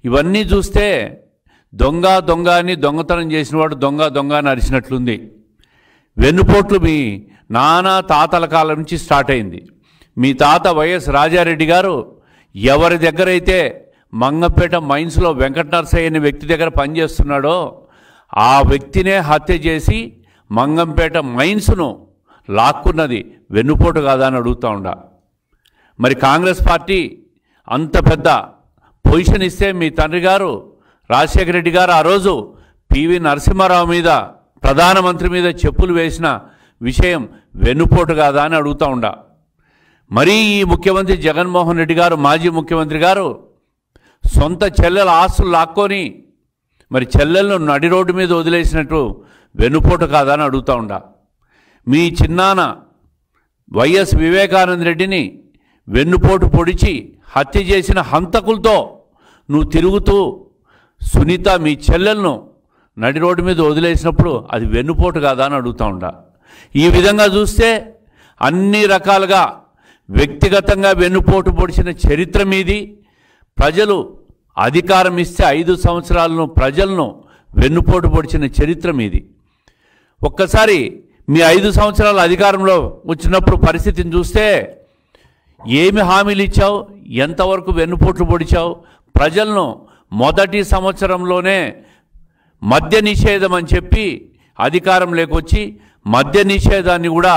ఇవన్నీ చూస్తే దొంగ అని దొంగతనం చేసినవాడు దొంగ అని అరిచినట్లుంది. వెన్నుపోట్లు మీ నానా తాతల కాలం నుంచి స్టార్ట్ అయింది. మీ తాత వైఎస్ రాజారెడ్డి గారు ఎవరి దగ్గరైతే మంగంపేట మైన్స్లో వెంకట నరసయ్య అనే వ్యక్తి దగ్గర పనిచేస్తున్నాడో ఆ వ్యక్తినే హత్య చేసి మంగంపేట మైన్స్ను లాక్కున్నది వెన్నుపోటు కాదా అని అడుగుతూ ఉండా. మరి కాంగ్రెస్ పార్టీ అంత పెద్ద పొజిషన్ ఇస్తే మీ తండ్రి గారు రాజశేఖర రెడ్డి గారు ఆ రోజు పివి నరసింహారావు మీద, ప్రధానమంత్రి మీద చెప్పులు వేసిన విషయం వెన్నుపోటు కాదా అని అడుగుతూ ఉండా. మరీ ఈ ముఖ్యమంత్రి జగన్మోహన్ రెడ్డి గారు, మాజీ ముఖ్యమంత్రి గారు సొంత చెల్లెల ఆస్తులు లాక్కొని మరి చెల్లెలను నడి రోడ్డు మీద వదిలేసినట్టు వెన్నుపోటు కాదా అని అడుగుతూ ఉండా. మీ చిన్నాన్న వైఎస్ వివేకానంద రెడ్డిని వెన్నుపోటు పొడిచి హత్య చేసిన హంతకులతో నువ్వు తిరుగుతూ సునీత మీ చెల్లెలను నడి రోడ్డు మీద వదిలేసినప్పుడు అది వెన్నుపోటు కాదా అని అడుగుతూ ఉండా. ఈ విధంగా చూస్తే అన్ని రకాలుగా వ్యక్తిగతంగా వెన్నుపోటు పొడిచిన చరిత్ర మీది, ప్రజలు అధికారం ఇస్తే 5 సంవత్సరాలను ప్రజలను వెన్నుపోటు పొడిచిన చరిత్ర మీది. ఒక్కసారి మీ 5 సంవత్సరాల అధికారంలో వచ్చినప్పుడు పరిస్థితిని చూస్తే ఏమి హామీలు ఇచ్చావు, ఎంతవరకు వెన్నుపోట్లు పొడిచావు? ప్రజలను మొదటి సంవత్సరంలోనే మద్య నిషేధం అని చెప్పి అధికారం లేకొచ్చి మద్య నిషేధాన్ని కూడా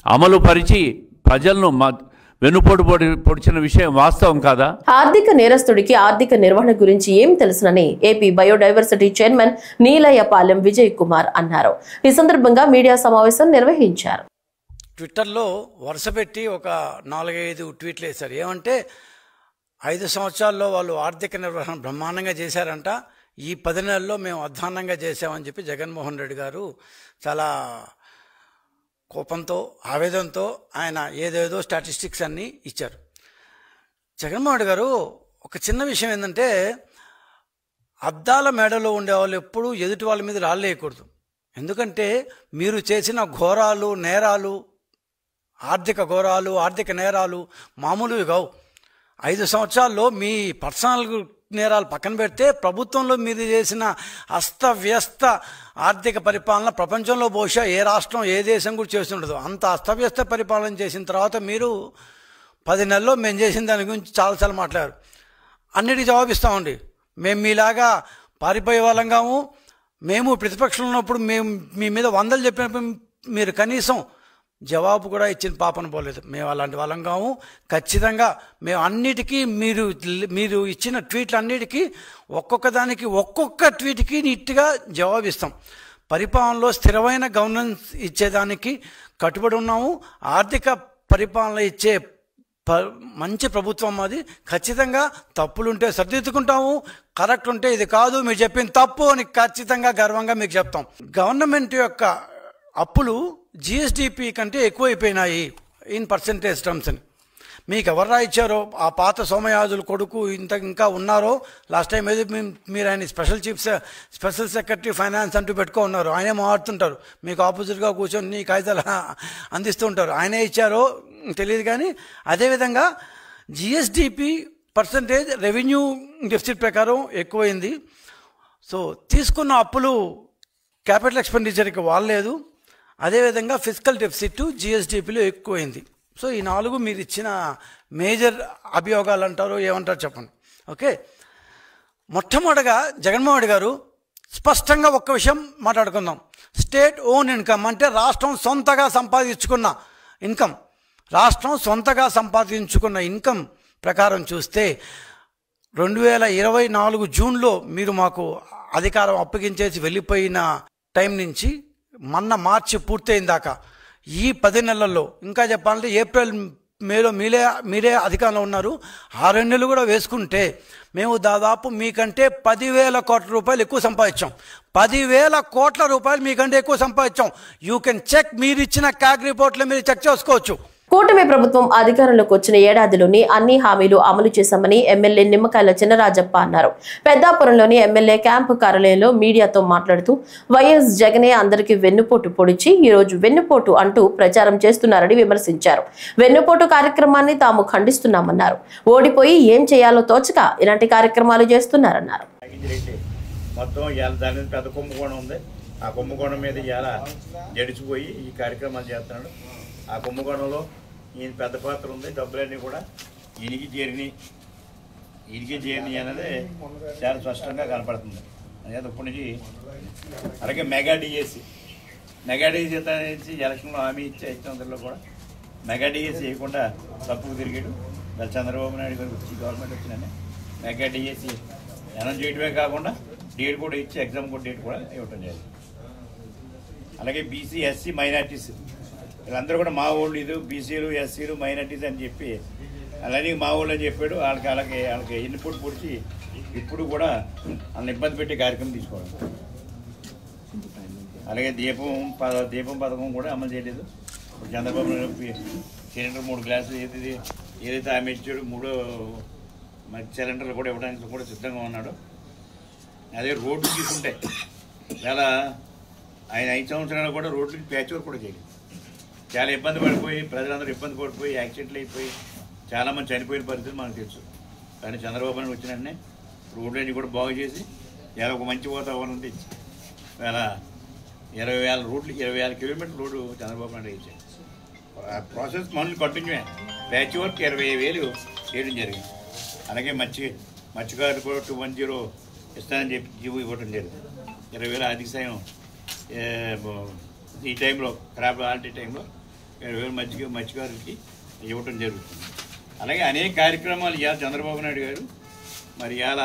అమలు పరిచి ప్రజలను వెన్నుపోటు పొడిచిన విషయం వాస్తవం కాదా? ఆర్థిక నేరస్తుడికి ఆర్థిక నిర్వహణ గురించి ఏం తెలుసునని AP biodiversity chairman Neelayyapalem Vijay Kumar అన్నారు. ఈ సందర్భంగా మీడియా సమావేశం నిర్వహించారు. ట్విట్టర్లో వరుస పెట్టి ఒక 4-5 ట్వీట్లు వేశారు. ఏమంటే 5 సంవత్సరాల్లో వాళ్ళు ఆర్థిక నిర్వహణ బ్రహ్మాండంగా చేశారంట, ఈ 10 నెలల్లో మేము అధ్వాన్నంగా చేశామని చెప్పి జగన్మోహన్ రెడ్డి గారు చాలా కోపంతో ఆవేదనతో ఆయన ఏదేదో స్టాటిస్టిక్స్ అన్నీ ఇచ్చారు. జగన్మోహన్ రెడ్డి గారు ఒక చిన్న విషయం ఏంటంటే, అద్దాల మేడలో ఉండేవాళ్ళు ఎప్పుడూ ఎదుటి వాళ్ళ మీద రాళ్ళేయకూడదు. ఎందుకంటే మీరు చేసిన ఘోరాలు నేరాలు, ఆర్థిక ఘోరాలు ఆర్థిక నేరాలు మామూలువి కావు. 5 సంవత్సరాల్లో మీ పర్సనల్ నేరాలు పక్కన పెడితే ప్రభుత్వంలో మీరు చేసిన అస్తవ్యస్త ఆర్థిక పరిపాలన ప్రపంచంలో బహుశా ఏ రాష్ట్రం ఏ దేశం కూడా చేస్తుండదు. అంత అస్తవ్యస్త పరిపాలన చేసిన తర్వాత మీరు 10 నెలల్లో మేము చేసిన దాని గురించి చాలాసార్లు మాట్లాడారు. అన్నిటికీ జవాబిస్తామండి. మేము మీలాగా పారిపోయే వాళ్ళం కాము. మేము ప్రతిపక్షంలో ఉన్నప్పుడు మేము మీ మీద 100 చెప్పినప్పుడు మీరు కనీసం జవాబు కూడా ఇచ్చిన పాపన పోలేదు. మేము అలాంటి వాళ్ళం కాము. ఖచ్చితంగా మేము అన్నిటికీ మీరు ఇచ్చిన ట్వీట్లు అన్నిటికీ ఒక్కొక్క దానికి ఒక్కొక్క ట్వీట్కి నీట్గా జవాబిస్తాం. పరిపాలనలో స్థిరమైన గవర్నెన్స్ ఇచ్చేదానికి కట్టుబడి ఉన్నాము. ఆర్థిక పరిపాలన ఇచ్చే మంచి ప్రభుత్వం అది. ఖచ్చితంగా తప్పులుంటే సరిదిద్దుకుంటాము, కరెక్ట్ ఉంటే ఇది కాదు మీరు చెప్పింది తప్పు అని ఖచ్చితంగా గర్వంగా మీకు చెప్తాం. గవర్నమెంట్ యొక్క అప్పులు జిఎస్డిపి కంటే ఎక్కువైపోయినాయి ఇన్ పర్సెంటేజ్ టర్మ్స్ అని. మీకు ఎవరు రాయించారో ఆ పాత సోమయాజుల కొడుకు ఇంకా ఉన్నారో, లాస్ట్ టైం ఏదో మీరు ఆయన స్పెషల్ సెక్రటరీ ఫైనాన్స్ అంటూ పెట్టుకో ఉన్నారు. ఆయనే మాట్లాడుతుంటారు, మీకు ఆపోజిట్గా కూర్చొని కాగితాలు అందిస్తూ ఉంటారు. ఆయనే ఇచ్చారో తెలియదు. కానీ అదేవిధంగా జిఎస్డిపి పర్సంటేజ్ రెవెన్యూ డెఫిసిట్ ప్రకారం ఎక్కువైంది. సో తీసుకున్న అప్పులు క్యాపిటల్ ఎక్స్పెండిచర్కి వాళ్ళలేదు. అదేవిధంగా ఫిజికల్ డెఫిసిట్ జిఎస్డిపిలో ఎక్కువైంది. సో ఈ 4 మీరు ఇచ్చిన మేజర్ అభియోగాలు అంటారు, ఏమంటారు చెప్పండి. ఓకే, మొట్టమొదటిగా జగన్మోహన్ రెడ్డి గారు స్పష్టంగా ఒక్క విషయం మాట్లాడుకుందాం. స్టేట్ ఓన్ ఇన్కమ్ అంటే రాష్ట్రం సొంతగా సంపాదించుకున్న ఇన్కమ్. రాష్ట్రం సొంతగా సంపాదించుకున్న ఇన్కమ్ ప్రకారం చూస్తే 2024 జూన్లో మీరు మాకు అధికారం అప్పగించేసి వెళ్ళిపోయిన టైం నుంచి మొన్న మార్చి పూర్తయిన దాకా ఈ 10 నెలల్లో, ఇంకా చెప్పాలంటే ఏప్రిల్ మేలో మీరే అధికారంలో ఉన్నారు. 6 నెలలు కూడా వేసుకుంటే మేము దాదాపు మీకంటే 10,000 కోట్ల రూపాయలు ఎక్కువ సంపాదించాం. 10,000 కోట్ల రూపాయలు మీకంటే ఎక్కువ సంపాదించాం. యూ కెన్ చెక్, మీరు ఇచ్చిన క్యాగ్ రిపోర్ట్లో మీరు చెక్ చేసుకోవచ్చు. కూటమి ప్రభుత్వం అధికారంలోకి వచ్చిన ఏడాదిలోని అన్ని హామీలు అమలు చేశామని ఎమ్మెల్యే నిమ్మకాయల చినరాజప్ప అన్నారు. పెద్దాపురంలోని ఎమ్మెల్యే క్యాంపు కార్యాలయంలో మీడియాతో మాట్లాడుతూ వైఎస్ జగనే అందరికీ వెన్నుపోటు పొడిచి ఈ రోజు వెన్నుపోటు అంటూ ప్రచారం చేస్తున్నారని విమర్శించారు. వెన్నుపోటు కార్యక్రమాన్ని తాము ఖండిస్తున్నామన్నారు. ఓడిపోయి ఏం చేయాలో తోచక ఇలాంటి కార్యక్రమాలు చేస్తున్నారన్నారు. మొత్తం దాని మీద పెద్ద కుంభకోణం ఉంది. ఆ కుంభకోణం మీద ఇలా జడిచిపోయి ఈ కార్యక్రమాలు చేస్తున్నాడు. ఆ కుంభకోణంలో ఈయన పెద్ద పాత్ర ఉంది. డబ్బులన్నీ కూడా ఈయనకి చేరినాయి అనేది చాలా స్పష్టంగా కనపడుతుంది. అదే ఇప్పటి నుంచి అలాగే మెగా డిఎస్సి నుంచి ఎలక్షన్లో హామీ ఇచ్చే ఇచ్చినందులో కూడా మెగా డిఎస్సి వేయకుండా తప్పుకు తిరిగాడు. చంద్రబాబు నాయుడు గారు వచ్చి గవర్నమెంట్ వచ్చిందని మెగా డిఎస్సి అనౌన్స్ చేయడమే కాకుండా డేట్ కూడా ఇచ్చి ఎగ్జామ్ కూడా డేట్ కూడా ఇవ్వటం జరిగింది. అలాగే బీసీ ఎస్సీ మైనార్టీస్ వీళ్ళందరూ కూడా మా వాళ్ళు ఇది బీసీలు ఎస్సీలు మైనార్టీస్ అని చెప్పి అలాగే మా వాళ్ళు అని చెప్పాడు. వాళ్ళకి ఇన్పుట్ పొడిచి ఇప్పుడు కూడా వాళ్ళని ఇబ్బంది పెట్టే కార్యక్రమం తీసుకోవడం. అలాగే దీపం పథకం కూడా అమలు చేయలేదు. ఇప్పుడు చంద్రబాబు సిలిండర్ 3 గ్లాసులు ఏదైతే ఆమె ఇచ్చాడు 3 సిలిండర్లు కూడా ఇవ్వడానికి కూడా సిద్ధంగా ఉన్నాడు. అదే రోడ్లు తీసుకుంటే చాలా ఆయన 5 సంవత్సరాలు కూడా రోడ్లకి ప్యాచ్ వర్క్ కూడా చేయలేదు. చాలా ఇబ్బంది పడిపోయి ప్రజలందరూ ఇబ్బంది పడిపోయి యాక్సిడెంట్లు అయిపోయి చాలామంది చనిపోయిన పరిస్థితి మనకు తెలుసు. కానీ చంద్రబాబు నాయుడు వచ్చిన వెంటనే రోడ్లన్నీ కూడా బాగు చేసి ఇలా ఒక మంచి వాతావరణం తెచ్చి ఇలా 20,000 రోడ్లు 20,000 కిలోమీటర్ల రోడ్డు చంద్రబాబు నాయుడు ఇచ్చాడు. ఆ ప్రాసెస్ మనల్ని కంటిన్యూ ప్యాచ్ వర్క్ 20,000 చేయడం జరిగింది. అలాగే మత్స్యకారులు కూడా 210 ఇస్తానని చెప్పి జీవో ఇవ్వడం జరిగింది. 20,000 ఆర్థిక సాయం ఈ టైంలో క్రాప్ హాలిడే టైంలో 20,000 మత్స్యకారులకి ఇవ్వటం జరుగుతుంది. అలాగే అనేక కార్యక్రమాలు ఇవాళ చంద్రబాబు నాయుడు గారు మరి ఇవాళ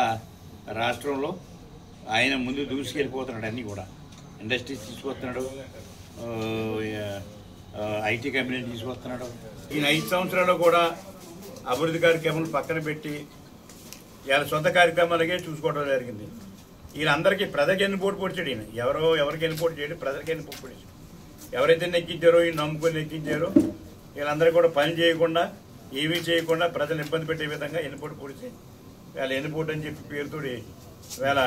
రాష్ట్రంలో ఆయన ముందు దూసుకెళ్ళిపోతున్నాడు. అన్నీ కూడా ఇండస్ట్రీస్ తీసుకొస్తున్నాడు, ఐటీ కంపెనీలు తీసుకొస్తున్నాడు. ఈయన 5 సంవత్సరాలు కూడా అభివృద్ధి కార్యక్రమాలు పక్కన పెట్టి ఇవాళ సొంత కార్యక్రమాలకే చూసుకోవడం జరిగింది. వీళ్ళందరికీ ప్రజలకు ఎన్ని పోటీ పొడిచాడు ఈయన. ఎవరికి ఎన్ని పోటీ చేయడు, ప్రజలకి ఎన్ని పోటీ పొడిచాడు. ఎవరైతే నెక్కించారో ఈయన నమ్ముకొని నెక్కించారో వీళ్ళందరూ కూడా పని చేయకుండా ఏమీ చేయకుండా ప్రజలు ఇబ్బంది పెట్టే విధంగా ఎన్నిపోటు పొడిచి వీళ్ళ ఎన్నిపోటు అని చెప్పి పేరుతోటి వేళ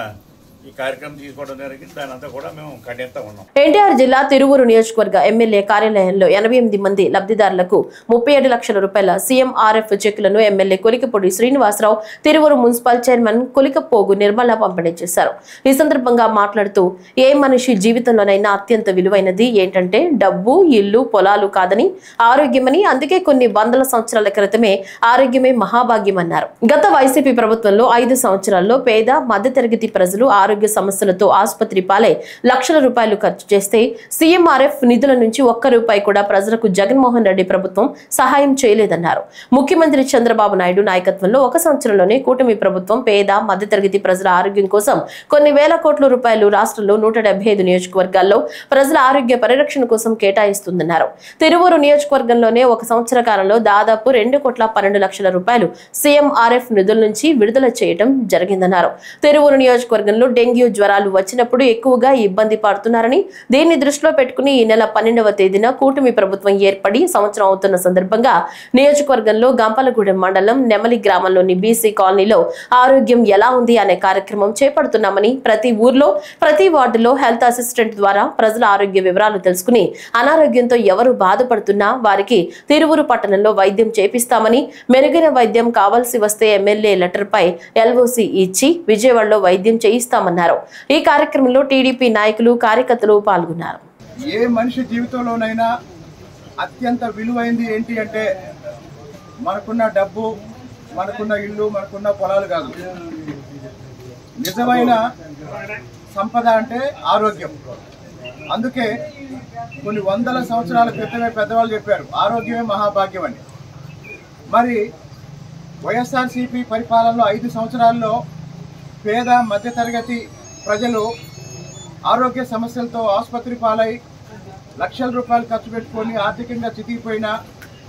ఈ కార్యక్రమం తీసుకోవడం జరిగింది. దాని అంతా కూడా మేము ఖండిస్తా ఉన్నాం. ఎన్టీఆర్ జిల్లా తిరువూరు నియోజకవర్గ ఎమ్మెల్యే కార్యాలయంలో 88 మంది లబ్ధిదారులకు 37 లక్షల రూపాయల సీఎంఆర్ఎఫ్ చెక్కులను MLA Kolikapudi Srinivasarao, Tiruvuru municipal chairman Kolikapogu Nirmala పంపిణీ చేశారు. ఈ సందర్భంగా మాట్లాడుతూ ఏ మనిషి జీవితంలోనైనా అత్యంత విలువైనది ఏంటంటే డబ్బు, ఇల్లు, పొలాలు కాదని ఆరోగ్యమని, అందుకే కొన్ని వందల సంవత్సరాల క్రితమే ఆరోగ్యమే మహాభాగ్యమన్నారు. గత వైసీపీ ప్రభుత్వంలో 5 సంవత్సరాల్లో పేద మధ్యతరగతి ప్రజలు ఆరోగ్య సమస్యలతో ఆసుపత్రి పాలై లక్షల రూపాయలు ఖర్చు చేస్తే సీఎంఆర్ఎఫ్ నిధుల నుంచి ఒక్క రూపాయి కూడా ప్రజలకు జగన్మోహన్ రెడ్డి ప్రభుత్వం సహాయం చేయలేదన్నారు. ముఖ్యమంత్రి చంద్రబాబు నాయుడు నాయకత్వంలో 1 సంవత్సరంలోనే కూటమి ప్రభుత్వం పేద మధ్యతరగతి ప్రజల ఆరోగ్యం కోసం కొన్ని వేల కోట్ల రూపాయలు రాష్ట్రంలో 175 నియోజకవర్గాల్లో ప్రజల ఆరోగ్య పరిరక్షణ కోసం కేటాయిస్తుందన్నారు. తిరువూరు నియోజకవర్గంలోనే 1 సంవత్సర కాలంలో దాదాపు 2,12,00,000 రూపాయలు సీఎంఆర్ఎఫ్ నిధుల నుంచి విడుదల చేయడం జరిగిందన్నారు. తిరువూరు నియోజకవర్గంలో డెంగ్యూ జ్వరాలు వచ్చినప్పుడు ఎక్కువగా ఇబ్బంది పడుతున్నారని, దీన్ని దృష్టిలో పెట్టుకుని ఈ నెల 12వ తేదీన కూటమి ప్రభుత్వం ఏర్పడి సంవత్సరం అవుతున్న సందర్భంగా నియోజకవర్గంలో గంపలగూడెం మండలం నెమలి గ్రామంలోని బీసీ కాలనీలో ఆరోగ్యం ఎలా ఉంది అనే కార్యక్రమం చేపడుతున్నామని, ప్రతి ఊర్లో ప్రతి వార్డులో హెల్త్ అసిస్టెంట్ ద్వారా ప్రజల ఆరోగ్య వివరాలు తెలుసుకుని అనారోగ్యంతో ఎవరు బాధపడుతున్నా వారికి తిరువూరు పట్టణంలో వైద్యం చేపిస్తామని, మెరుగైన వైద్యం కావాల్సి వస్తే ఎమ్మెల్యే లెటర్ పై ఎల్ఓసి ఇచ్చి విజయవాడలో వైద్యం చేయిస్తామన్నారు. ఈ కార్యక్రమంలో టీడీపీ నాయకులు, కార్యకర్తలు పాల్గొన్నారు. ఏ మనిషి జీవితంలోనైనా అత్యంత విలువైంది ఏంటి అంటే మనకున్న డబ్బు, మనకున్న ఇల్లు, మనకున్న పొలాలు కాదు. నిజమైన సంపద అంటే ఆరోగ్యం. అందుకే కొన్ని వందల సంవత్సరాల క్రితమే పెద్దవాళ్ళు చెప్పారు ఆరోగ్యమే మహాభాగ్యం అని. మరి వైఎస్ఆర్సీపీ పరిపాలనలో 5 సంవత్సరాల్లో పేద మధ్యతరగతి ప్రజలు ఆరోగ్య సమస్యలతో ఆసుపత్రి పాలై లక్షల రూపాయలు ఖర్చు పెట్టుకొని ఆర్థికంగా చితికిపోయినా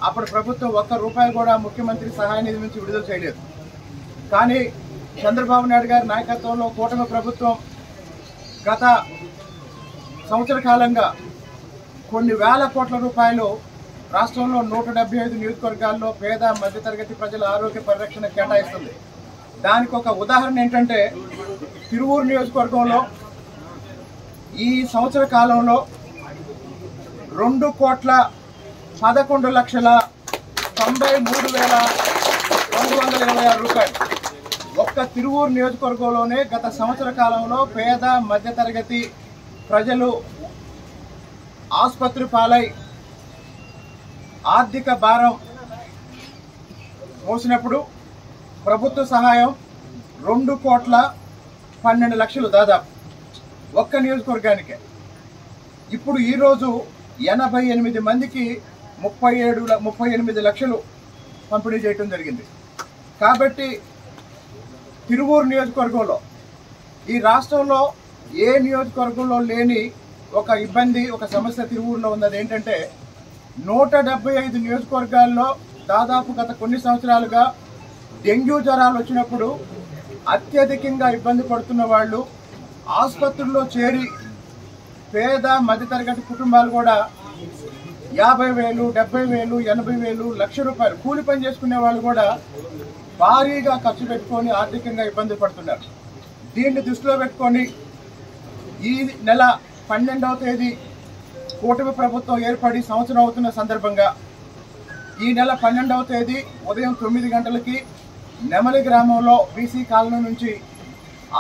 అప్పుడు ప్రభుత్వం 1 రూపాయి కూడా ముఖ్యమంత్రి సహాయ నిధి నుంచి విడుదల చేయలేదు. కానీ చంద్రబాబు నాయుడు గారి నాయకత్వంలో కూటమి ప్రభుత్వం గత సంవత్సర కాలంగా కొన్ని వేల కోట్ల రూపాయలు రాష్ట్రంలో 175 నియోజకవర్గాల్లో పేద మధ్యతరగతి ప్రజల ఆరోగ్య పరిరక్షణ కేటాయిస్తుంది. దానికి ఒక ఉదాహరణ ఏంటంటే తిరువూరు నియోజకవర్గంలో ఈ సంవత్సర కాలంలో 2,11,93,226 రూపాయలు ఒక్క తిరువూరు నియోజకవర్గంలోనే గత సంవత్సర కాలంలో పేద మధ్యతరగతి ప్రజలు ఆసుపత్రి పాలై ఆర్థిక భారం మోసినప్పుడు ప్రభుత్వ సహాయం 2,12,00,000 దాదాపు ఒక్క నియోజకవర్గానికే. ఇప్పుడు ఈరోజు 88 మందికి 38 లక్షలు పంపిణీ చేయడం జరిగింది. కాబట్టి తిరువూరు నియోజకవర్గంలో ఈ రాష్ట్రంలో ఏ నియోజకవర్గంలో లేని ఒక ఇబ్బంది, ఒక సమస్య తిరువూరులో ఉన్నది. ఏంటంటే 175 నియోజకవర్గాల్లో దాదాపు గత కొన్ని సంవత్సరాలుగా డెంగ్యూ జ్వరాలు వచ్చినప్పుడు అత్యధికంగా ఇబ్బంది పడుతున్న వాళ్ళు ఆసుపత్రుల్లో చేరి పేద మధ్యతరగతి కుటుంబాలు కూడా 50,000, 70,000, 80,000, ₹1,00,000 కూలి పని చేసుకునే వాళ్ళు కూడా భారీగా ఖర్చు పెట్టుకొని ఆర్థికంగా ఇబ్బంది పడుతున్నారు. దీన్ని దృష్టిలో పెట్టుకొని ఈ నెల 12వ తేదీ కూటమి ప్రభుత్వం ఏర్పడి సంవత్సరం అవుతున్న సందర్భంగా ఈ నెల 12వ తేదీ ఉదయం 9 గంటలకి నెమలి గ్రామంలో బీసీ కాలనీ నుంచి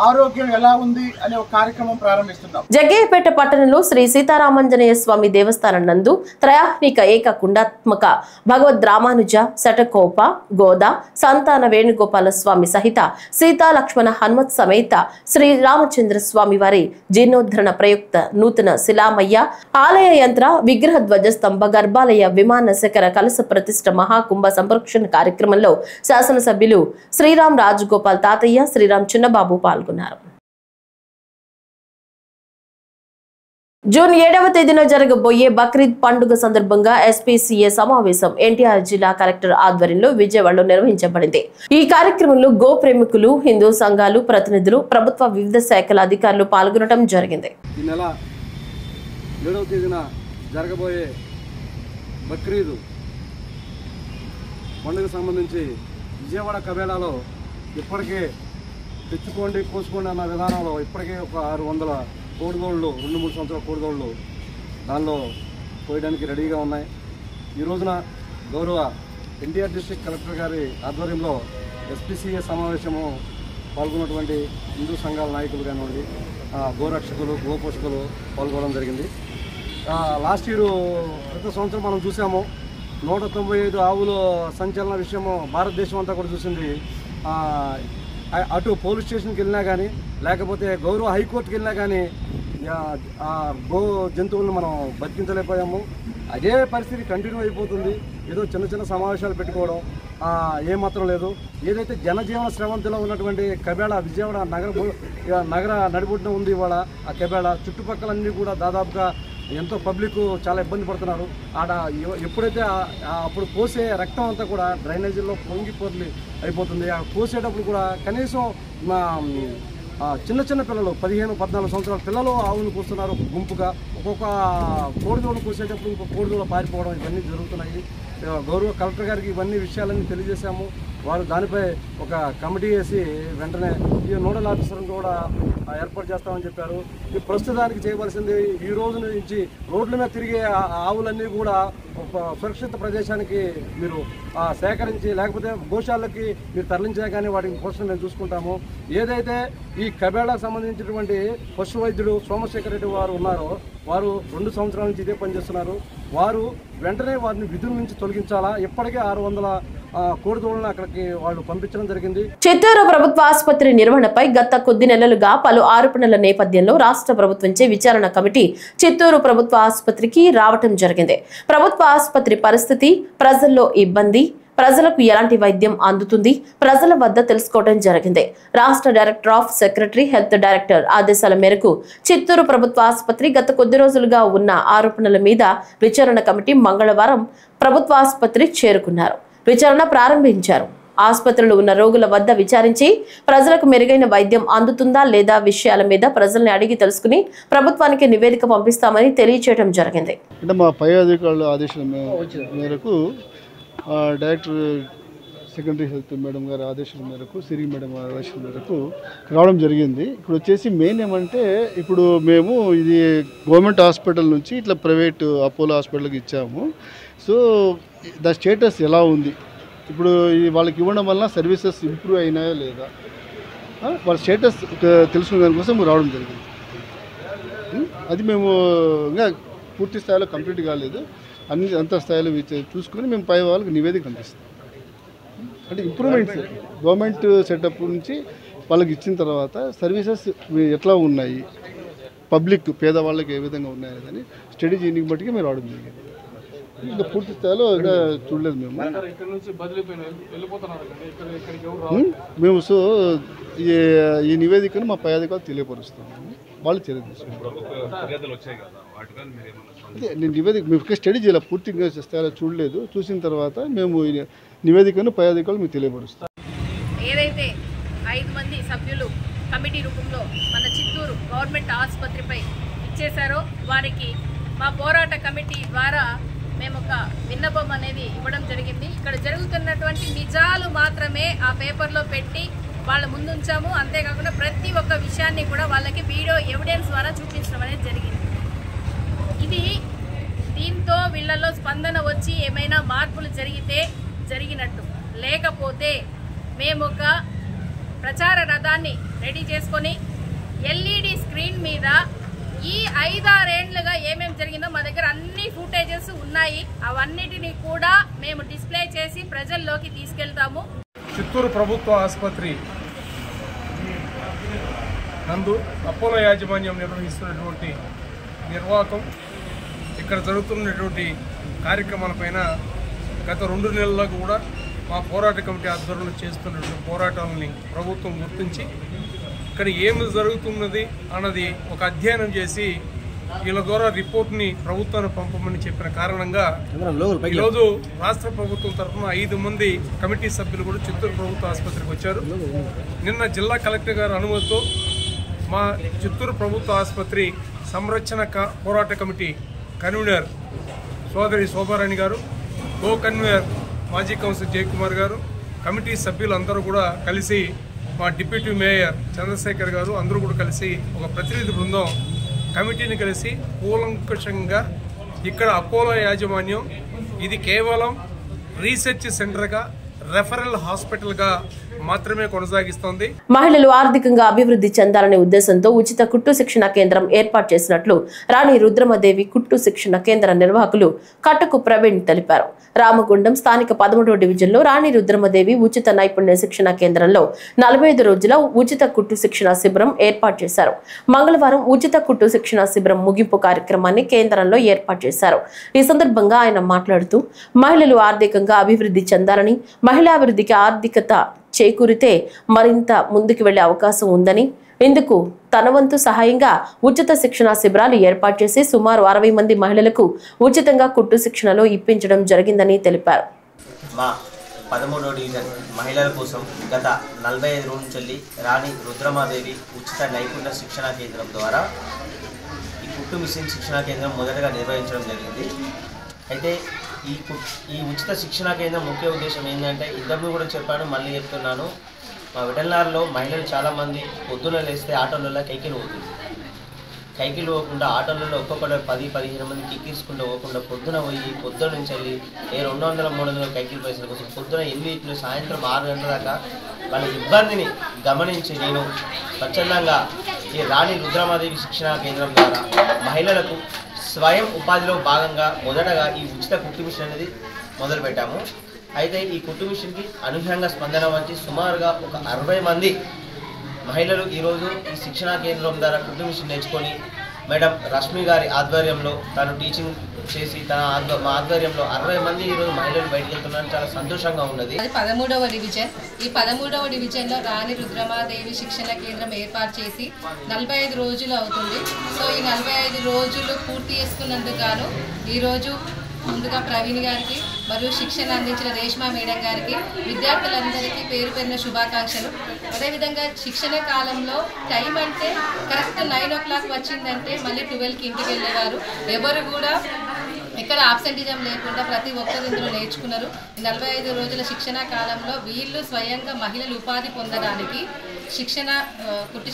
ఆరోగ్యం ఎలా ఉంది అనే ఒక కార్యక్రమం ప్రారంభిస్తున్నాం. జగ్గయ్యపేట పట్టణంలో శ్రీ సీతారామాంజనేయ స్వామి దేవస్థానం నందు త్రయాహ్నిక ఏక కుండాత్మక భగవద్ రామానుజ శటకోప గోదా సంతాన వేణుగోపాల స్వామి సహిత సీతా లక్ష్మణ హనుమత్ సమేత శ్రీ రామచంద్ర స్వామి వారి జీర్ణోద్ధరణ ప్రయుక్త నూతన శిలామయ్య ఆలయ యంత్ర విగ్రహ ధ్వజస్తంభ గర్భాలయ విమాన శకర కలస ప్రతిష్ఠ మహాకుంభ సంరక్షణ కార్యక్రమంలో శాసనసభ్యులు శ్రీరామ్ రాజగోపాల్ తాతయ్య శ్రీరామ్ చిన్నబాబు పాల్గొన్నారు. జూన్ 7వ తేదీన జరగబోయే బక్రీద్ పండుగ సందర్భంగా ఎస్పీసీఏ సమావేశం ఎన్టీఆర్ జిల్లా కలెక్టర్ ఆధ్వర్యంలో విజయవాడలో నిర్వహించబడింది. ఈ కార్యక్రమంలో గో ప్రేమికులు, హిందూ సంఘాలు ప్రతినిధులు, ప్రభుత్వ వివిధ శాఖల అధికారులు పాల్గొనడం జరిగింది. ఈ నెల 7వ తేదీన జరగబోయే బక్రీద్ పండుగకు సంబంధించి విజయవాడ కబేళాలో ఇప్పటికే తెచ్చుకోండి కోసుకోండి అన్న విధానంలో ఇప్పటికే ఒక 600 కోడిగోళ్ళు 2-3 సంవత్సరాల కోడిగోళ్ళు దానిలో పోయడానికి రెడీగా ఉన్నాయి. ఈ రోజున గౌరవ ఎన్టీఆర్ డిస్ట్రిక్ట్ కలెక్టర్ గారి ఆధ్వర్యంలో ఎస్పీసీఏ సమావేశము పాల్గొన్నటువంటి హిందూ సంఘాల నాయకులు కానివ్వండి, గోరక్షకులు, గోపోషకులు పాల్గొనడం జరిగింది. లాస్ట్ ఇయర్ ప్రతి సంవత్సరం మనం చూసాము 195 ఆవుల సంచలన విషయము భారతదేశం అంతా కూడా చూసింది. అటు పోలీస్ స్టేషన్కి వెళ్ళినా కానీ లేకపోతే గౌరవ హైకోర్టుకి వెళ్ళినా కానీ గో జంతువులను మనం బతికించలేకపోయాము. అదే పరిస్థితి కంటిన్యూ అయిపోతుంది. ఏదో చిన్న చిన్న సమావేశాలు పెట్టుకోవడం ఏమాత్రం లేదు. ఏదైతే జనజీవన స్రవంతిలో ఉన్నటువంటి కబేళ విజయవాడ నగర నడిబొడ్డున ఉంది ఇవాళ ఆ కబేళ చుట్టుపక్కలన్నీ కూడా దాదాపుగా ఎంతో పబ్లిక్ చాలా ఇబ్బంది పడుతున్నారు. ఆడ ఎప్పుడైతే అప్పుడు పోసే రక్తం అంతా కూడా డ్రైనేజీల్లో పొంగి పొర్లి అయిపోతుంది. ఆ పోసేటప్పుడు కూడా కనీసం చిన్న చిన్న పిల్లలు 15-14 సంవత్సరాల పిల్లలు ఆవును కూస్తున్నారు గుంపుగా. ఒక్కొక్క కోడిదోడు కూసేటప్పుడు ఇంకొక కోడిదోడు పారిపోవడం ఇవన్నీ జరుగుతున్నాయి. గౌరవ కలెక్టర్ గారికి ఇవన్నీ విషయాలన్నీ తెలియజేశాము. వారు దానిపై ఒక కమిటీ వేసి వెంటనే ఈ నోడల్ ఆఫీసర్ని కూడా ఏర్పాటు చేస్తామని చెప్పారు. ఈ ప్రస్తుతానికి చేయవలసింది ఈ రోజు నుంచి రోడ్ల మీద తిరిగే ఆవులన్నీ కూడా సురక్షిత ప్రదేశానికి మీరు సేకరించి లేకపోతే గోశాలకి మీరు తరలించే కానీ వాటికి పోషణ మేము చూసుకుంటాము. ఏదైతే ఈ కబేళాకు సంబంధించినటువంటి పశు వైద్యుడు సోమశేఖర్ రెడ్డి వారు ఉన్నారో వారు 2 సంవత్సరాల నుంచి ఇదే పనిచేస్తున్నారు. వారు వెంటనే వారిని విధుల నుంచి తొలగించాలా. ఇప్పటికే 600 కోడిదోళ్లను అక్కడికి వాళ్ళు పంపించడం జరిగింది. చిత్తూరు ప్రభుత్వ ఆసుపత్రి నిర్వహణపై గత కొద్ది నెలలుగా పలు ఆరోపణల నేపథ్యంలో రాష్ట్ర ప్రభుత్వంచే విచారణ కమిటీ చిత్తూరు ప్రభుత్వ ఆసుపత్రికి రావటం జరిగింది. ప్రభుత్వ ఆసుపత్రి పరిస్థితి, ప్రజల్లో ఇబ్బంది, ప్రజలకు ఎలాంటి వైద్యం అందుతుంది, ప్రజల వద్ద తెలుసుకోవడం జరిగింది. రాష్ట్ర director of secretary health director ఆదేశాల మేరకు చిత్తూరు ప్రభుత్వ ఆసుపత్రి గత కొద్ది రోజులుగా ఉన్న ఆరోపణల మీద విచారణ కమిటీ మంగళవారం ప్రభుత్వ ఆసుపత్రి చేరుకున్నారు. విచారణ ప్రారంభించారు. ఆసుపత్రిలో ఉన్న రోగుల వద్ద విచారించి ప్రజలకు మెరుగైన వైద్యం అందుతుందా లేదా విషయాల మీద ప్రజల్ని అడిగి తెలుసుకుని ప్రభుత్వానికి నివేదిక పంపిస్తామని తెలియజేయడం జరిగింది. అంటే మా పై అధికారుల ఆదేశాల మేరకు డైరెక్టర్ సెకండరీ హెల్త్ మేడం గారి ఆదేశాల మేరకు సిరి మేడం గారి ఆదేశాల మేరకు రావడం జరిగింది. ఇప్పుడు వచ్చేసి మెయిన్ ఏమంటే ఇప్పుడు మేము ఇది గవర్నమెంట్ హాస్పిటల్ నుంచి ఇట్లా ప్రైవేట్ అపోలో హాస్పిటల్కి ఇచ్చాము. సో ద స్టేటస్ ఎలా ఉంది, ఇప్పుడు వాళ్ళకి ఇవ్వడం వల్ల సర్వీసెస్ ఇంప్రూవ్ అయినాయా లేదా, వాళ్ళ స్టేటస్ తెలుసుకునే దానికోసం రావడం జరిగింది. అది మేము ఇంకా పూర్తి స్థాయిలో కంప్లీట్ కాలేదు. అంత స్థాయిలో చూసుకొని మేము పై వాళ్ళకి నివేదిక పంపిస్తాం. అంటే ఇంప్రూవ్మెంట్స్ గవర్నమెంట్ సెటప్ నుంచి వాళ్ళకి ఇచ్చిన తర్వాత సర్వీసెస్ ఎట్లా ఉన్నాయి, పబ్లిక్ పేదవాళ్ళకి ఏ విధంగా ఉన్నాయి అని స్టడీ చేయడానికి బట్టిగా మేము రావడం జరిగింది. ఇంకా పూర్తి స్థాయిలో ఇంకా చూడలేదు మేము. సో ఈ నివేదికను మా పై అధికారులు తెలియపరుస్తున్నాము. వాళ్ళు చర్య తీసుకుంటారు. అదే నేను నివేదిక మేము స్టడీ చేయాలి, పూర్తిగా స్థాయిలో చూడలేదు. చూసిన తర్వాత మేము నివేదికను పై అధికారులు మీకు తెలియపరుస్తాం. ఏదైతే 5 మంది సబ్ కమిటీ రూపంలో మన చిత్తూరు గవర్నమెంట్ ఆసుపత్రిపై ఇచ్చేశారో వారికి మా పోరాట కమిటీ ద్వారా మేము ఒక విన్నపం అనేది ఇవ్వడం జరిగింది. ఇక్కడ జరుగుతున్నటువంటి నిజాలు మాత్రమే ఆ పేపర్లో పెట్టి వాళ్ళ ముందుంచాము. అంతేకాకుండా ప్రతి ఒక్క విషయాన్ని కూడా వాళ్ళకి వీడియో ఎవిడెన్స్ ద్వారా చూపించడం అనేది జరిగింది. దీంతో వీళ్ళల్లో స్పందన వచ్చి ఏమైనా మార్పులు జరిగితే జరిగినట్టు, లేకపోతే మేము ఒక ప్రచార రథాన్ని రెడీ చేసుకొని ఎల్ఈడి స్క్రీన్ మీద ఈ 5-6 ఏళ్లుగా ఏమేమి జరిగిందో మా దగ్గర అన్ని ఫుటేజెస్ ఉన్నాయి. అవన్నిటినీ కూడా మేము డిస్ప్లే చేసి ప్రజల్లోకి తీసుకెళ్తాము. చిత్తూరు ప్రభుత్వ ఆసుపత్రి నందు అపోలో యాజమాన్యం నిర్వహిస్తున్నటువంటి నిర్వాహకం, ఇక్కడ జరుగుతున్నటువంటి కార్యక్రమాలపైన గత 2 నెలల్లో కూడా మా పోరాట కమిటీ ఆధ్వర్యంలో చేస్తున్నటువంటి పోరాటాలని ప్రభుత్వం గుర్తించి ఇక్కడ ఏమి జరుగుతున్నది అన్నది ఒక అధ్యయనం చేసి వీళ్ళ ద్వారా రిపోర్ట్ని ప్రభుత్వానికి పంపమని చెప్పిన కారణంగా ఈరోజు రాష్ట్ర ప్రభుత్వం తరఫున 5 మంది కమిటీ సభ్యులు కూడా చిత్తూరు ప్రభుత్వ ఆసుపత్రికి వచ్చారు. నిన్న జిల్లా కలెక్టర్ గారి అనుమతితో మా చిత్తూరు ప్రభుత్వ ఆసుపత్రి సంరక్షణ పోరాట కమిటీ కన్వీనర్ సోదరి శోభారాణి గారు, కో కన్వీనర్ మాజీ కౌన్సిలర్ జయకుమార్ గారు, కమిటీ సభ్యులందరూ కూడా కలిసి మా డిప్యూటీ మేయర్ చంద్రశేఖర్ గారు అందరూ కూడా కలిసి ఒక ప్రతినిధి బృందం కమిటీని కలిసి కూలంకషంగా ఇక్కడ అపోలో యాజమాన్యం ఇది కేవలం రీసెర్చ్ సెంటర్గా, రెఫరల్ హాస్పిటల్గా మాత్రమే కొనసాగిస్తోంది. మహిళలు ఆర్థికంగా అభివృద్ధి చెందాలనే ఉద్దేశంతో ఉచిత కుట్టు శిక్షణ కేంద్రం ఏర్పాటు చేసినట్లు రాణి రుద్రమదేవి కుట్టు శిక్షణ కేంద్ర నిర్వాహకులు కట్టకు ప్రవీణ్ తెలిపారు. రామగుండం స్థానిక 13వ డివిజన్లో రాణి రుద్రమదేవి ఉచిత నైపుణ్య శిక్షణ కేంద్రంలో 45 రోజుల ఉచిత కుట్టు శిక్షణ శిబిరం ఏర్పాటు చేశారు. మంగళవారం ఉచిత కుట్టు శిక్షణ శిబిరం ముగింపు కార్యక్రమాన్ని కేంద్రంలో ఏర్పాటు చేశారు. ఈ సందర్భంగా ఆయన మాట్లాడుతూ మహిళలు ఆర్థికంగా అభివృద్ధి చెందాలని, మహిళాభివృద్ధికి ఆర్థికత చేకూరితే మరింత ముందుకు వెళ్లే అవకాశం ఉందని, ఇందుకు తన వంతు సహాయంగా ఉచిత శిక్షణ శిబిరాలు ఏర్పాటు చేసి సుమారు 60 మంది మహిళలకు ఉచితంగా కుట్టు శిక్షణలో ఇప్పించడం జరిగిందని తెలిపారు. మా 13వ డివిజన్ మహిళల కోసం గత 45 రోజుల నుంచి రాణి రుద్రమాదేవి ఉచిత నైపుణ్య శిక్షణ కేంద్రం ద్వారా ఈ కుట్టు మిషన్ శిక్షణ కేంద్రం మొదటగా నిర్వహించడం జరిగింది. అయితే ఈ ఉచిత శిక్షణ కేంద్రం ముఖ్య ఉద్దేశం ఏంటంటే, ఇంతకు కూడా చెప్పాను, మళ్ళీ చెప్తున్నాను, మా వెటల్నార్లో మహిళలు చాలామంది పొద్దున లేస్తే ఆటోలలో కైకిలు పోతుంది. కైకిలు పోకుండా ఆటోలలో ఒక్కొక్కరు 10-15 మంది కిక్కించుకుంటూ పోకుండా పొద్దున నుంచి వెళ్ళి 200-300 కైకిలు పైసల కోసం పొద్దున 8 సాయంత్రం 6 గంటల దాకా వాళ్ళ ఇబ్బందిని గమనించి నేను స్వచ్ఛందంగా ఈ రాణి రుద్రమాదేవి శిక్షణ కేంద్రం ద్వారా మహిళలకు స్వయం ఉపాధిలో భాగంగా మొదటగా ఈ ఉచిత కుట్టు మిషన్ అనేది మొదలుపెట్టాము. అయితే ఈ కుట్టు మిషన్కి అనూహ్యంగా స్పందన వచ్చి సుమారుగా ఒక 60 మంది మహిళలు ఈరోజు ఈ శిక్షణా కేంద్రం ద్వారా కుట్టు మిషన్ నేర్చుకొని మేడం రష్మి గారి ఆధ్వర్యంలో తను టీచింగ్ చేసి మా ఆధ్వర్యంలో 60 మంది ఈరోజు మహిళలు బయటకు వెళ్తున్నారు. చాలా సంతోషంగా ఉన్నది. 13వ డివిజన్. ఈ 13వ డివిజన్లో రాణి రుద్రమాదేవి శిక్షణ కేంద్రం ఏర్పాటు చేసి 45 రోజులు అవుతుంది. సో ఈ 45 రోజులు పూర్తి చేసుకున్నందుకు గాను ఈరోజు ముందుగా ప్రవీణ్ గారికి మరియు శిక్షణ అందించిన రేష్మా మేడం గారికి, విద్యార్థులందరికీ పేరు పేరున శుభాకాంక్షలు. అదేవిధంగా శిక్షణ కాలంలో టైం అంటే కరెక్ట్ 9 o'clock వచ్చిందంటే మళ్ళీ 12కి ఇంటికి వెళ్ళేవారు. ఎవరు కూడా ఎక్కడ ఆబ్సెంటిజం లేకుండా ప్రతి ఒక్కరు ఇందులో నేర్చుకున్నారు. ఈ 45 రోజుల శిక్షణ కాలంలో వీళ్ళు స్వయంగా మహిళలు ఉపాధి పొందడానికి కుట్టు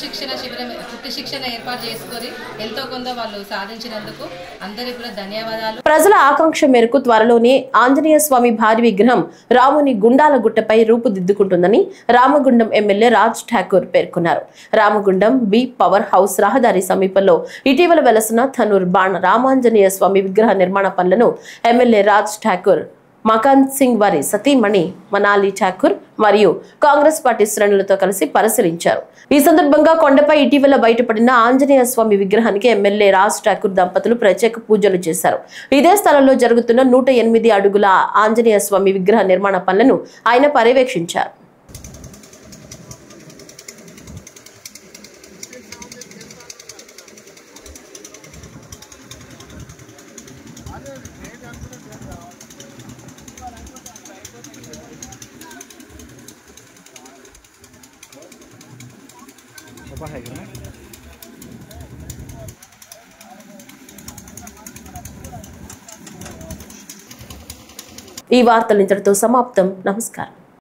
శిక్షణ ఏర్పాటు చేసుకొని ఎంతో కొంత వాళ్ళు సాధించినందుకు అందరికీ కూడా ధన్యవాదాలు. ప్రజల ఆకాంక్ష మేరకు త్వరలోనే ఆంజనేయ స్వామి భారీ విగ్రహం రాముని గుండాల గుట్టపై రూపుదిద్దుకుంటుందని రామగుండం ఎమ్మెల్యే రాజ్ ఠాకూర్ పేర్కొన్నారు. రామగుండం బి పవర్ హౌస్ రహదారి సమీపంలో ఇటీవల వెలసిన ధనుర్ బాణ రామాంజనేయ స్వామి విగ్రహ నిర్మాణ పనులను ఎమ్మెల్యే రాజ్ ఠాకూర్, మకాన్ సింగ్ వారి సతీమణి మనాలి ఠాకూర్ మరియు కాంగ్రెస్ పార్టీ శ్రేణులతో కలిసి పరిశీలించారు. ఈ సందర్భంగా కొండపై ఇటీవల బయటపడిన ఆంజనేయ స్వామి విగ్రహానికి ఎమ్మెల్యే రాజ్ ఠాకూర్ దంపతులు ప్రత్యేక పూజలు చేశారు. ఇదే స్థలంలో జరుగుతున్న 108 అడుగుల ఆంజనేయ స్వామి విగ్రహ నిర్మాణ పనులను ఆయన పర్యవేక్షించారు. ఈ వార్తలు ఇంతటితో సమాప్తం. నమస్కారం.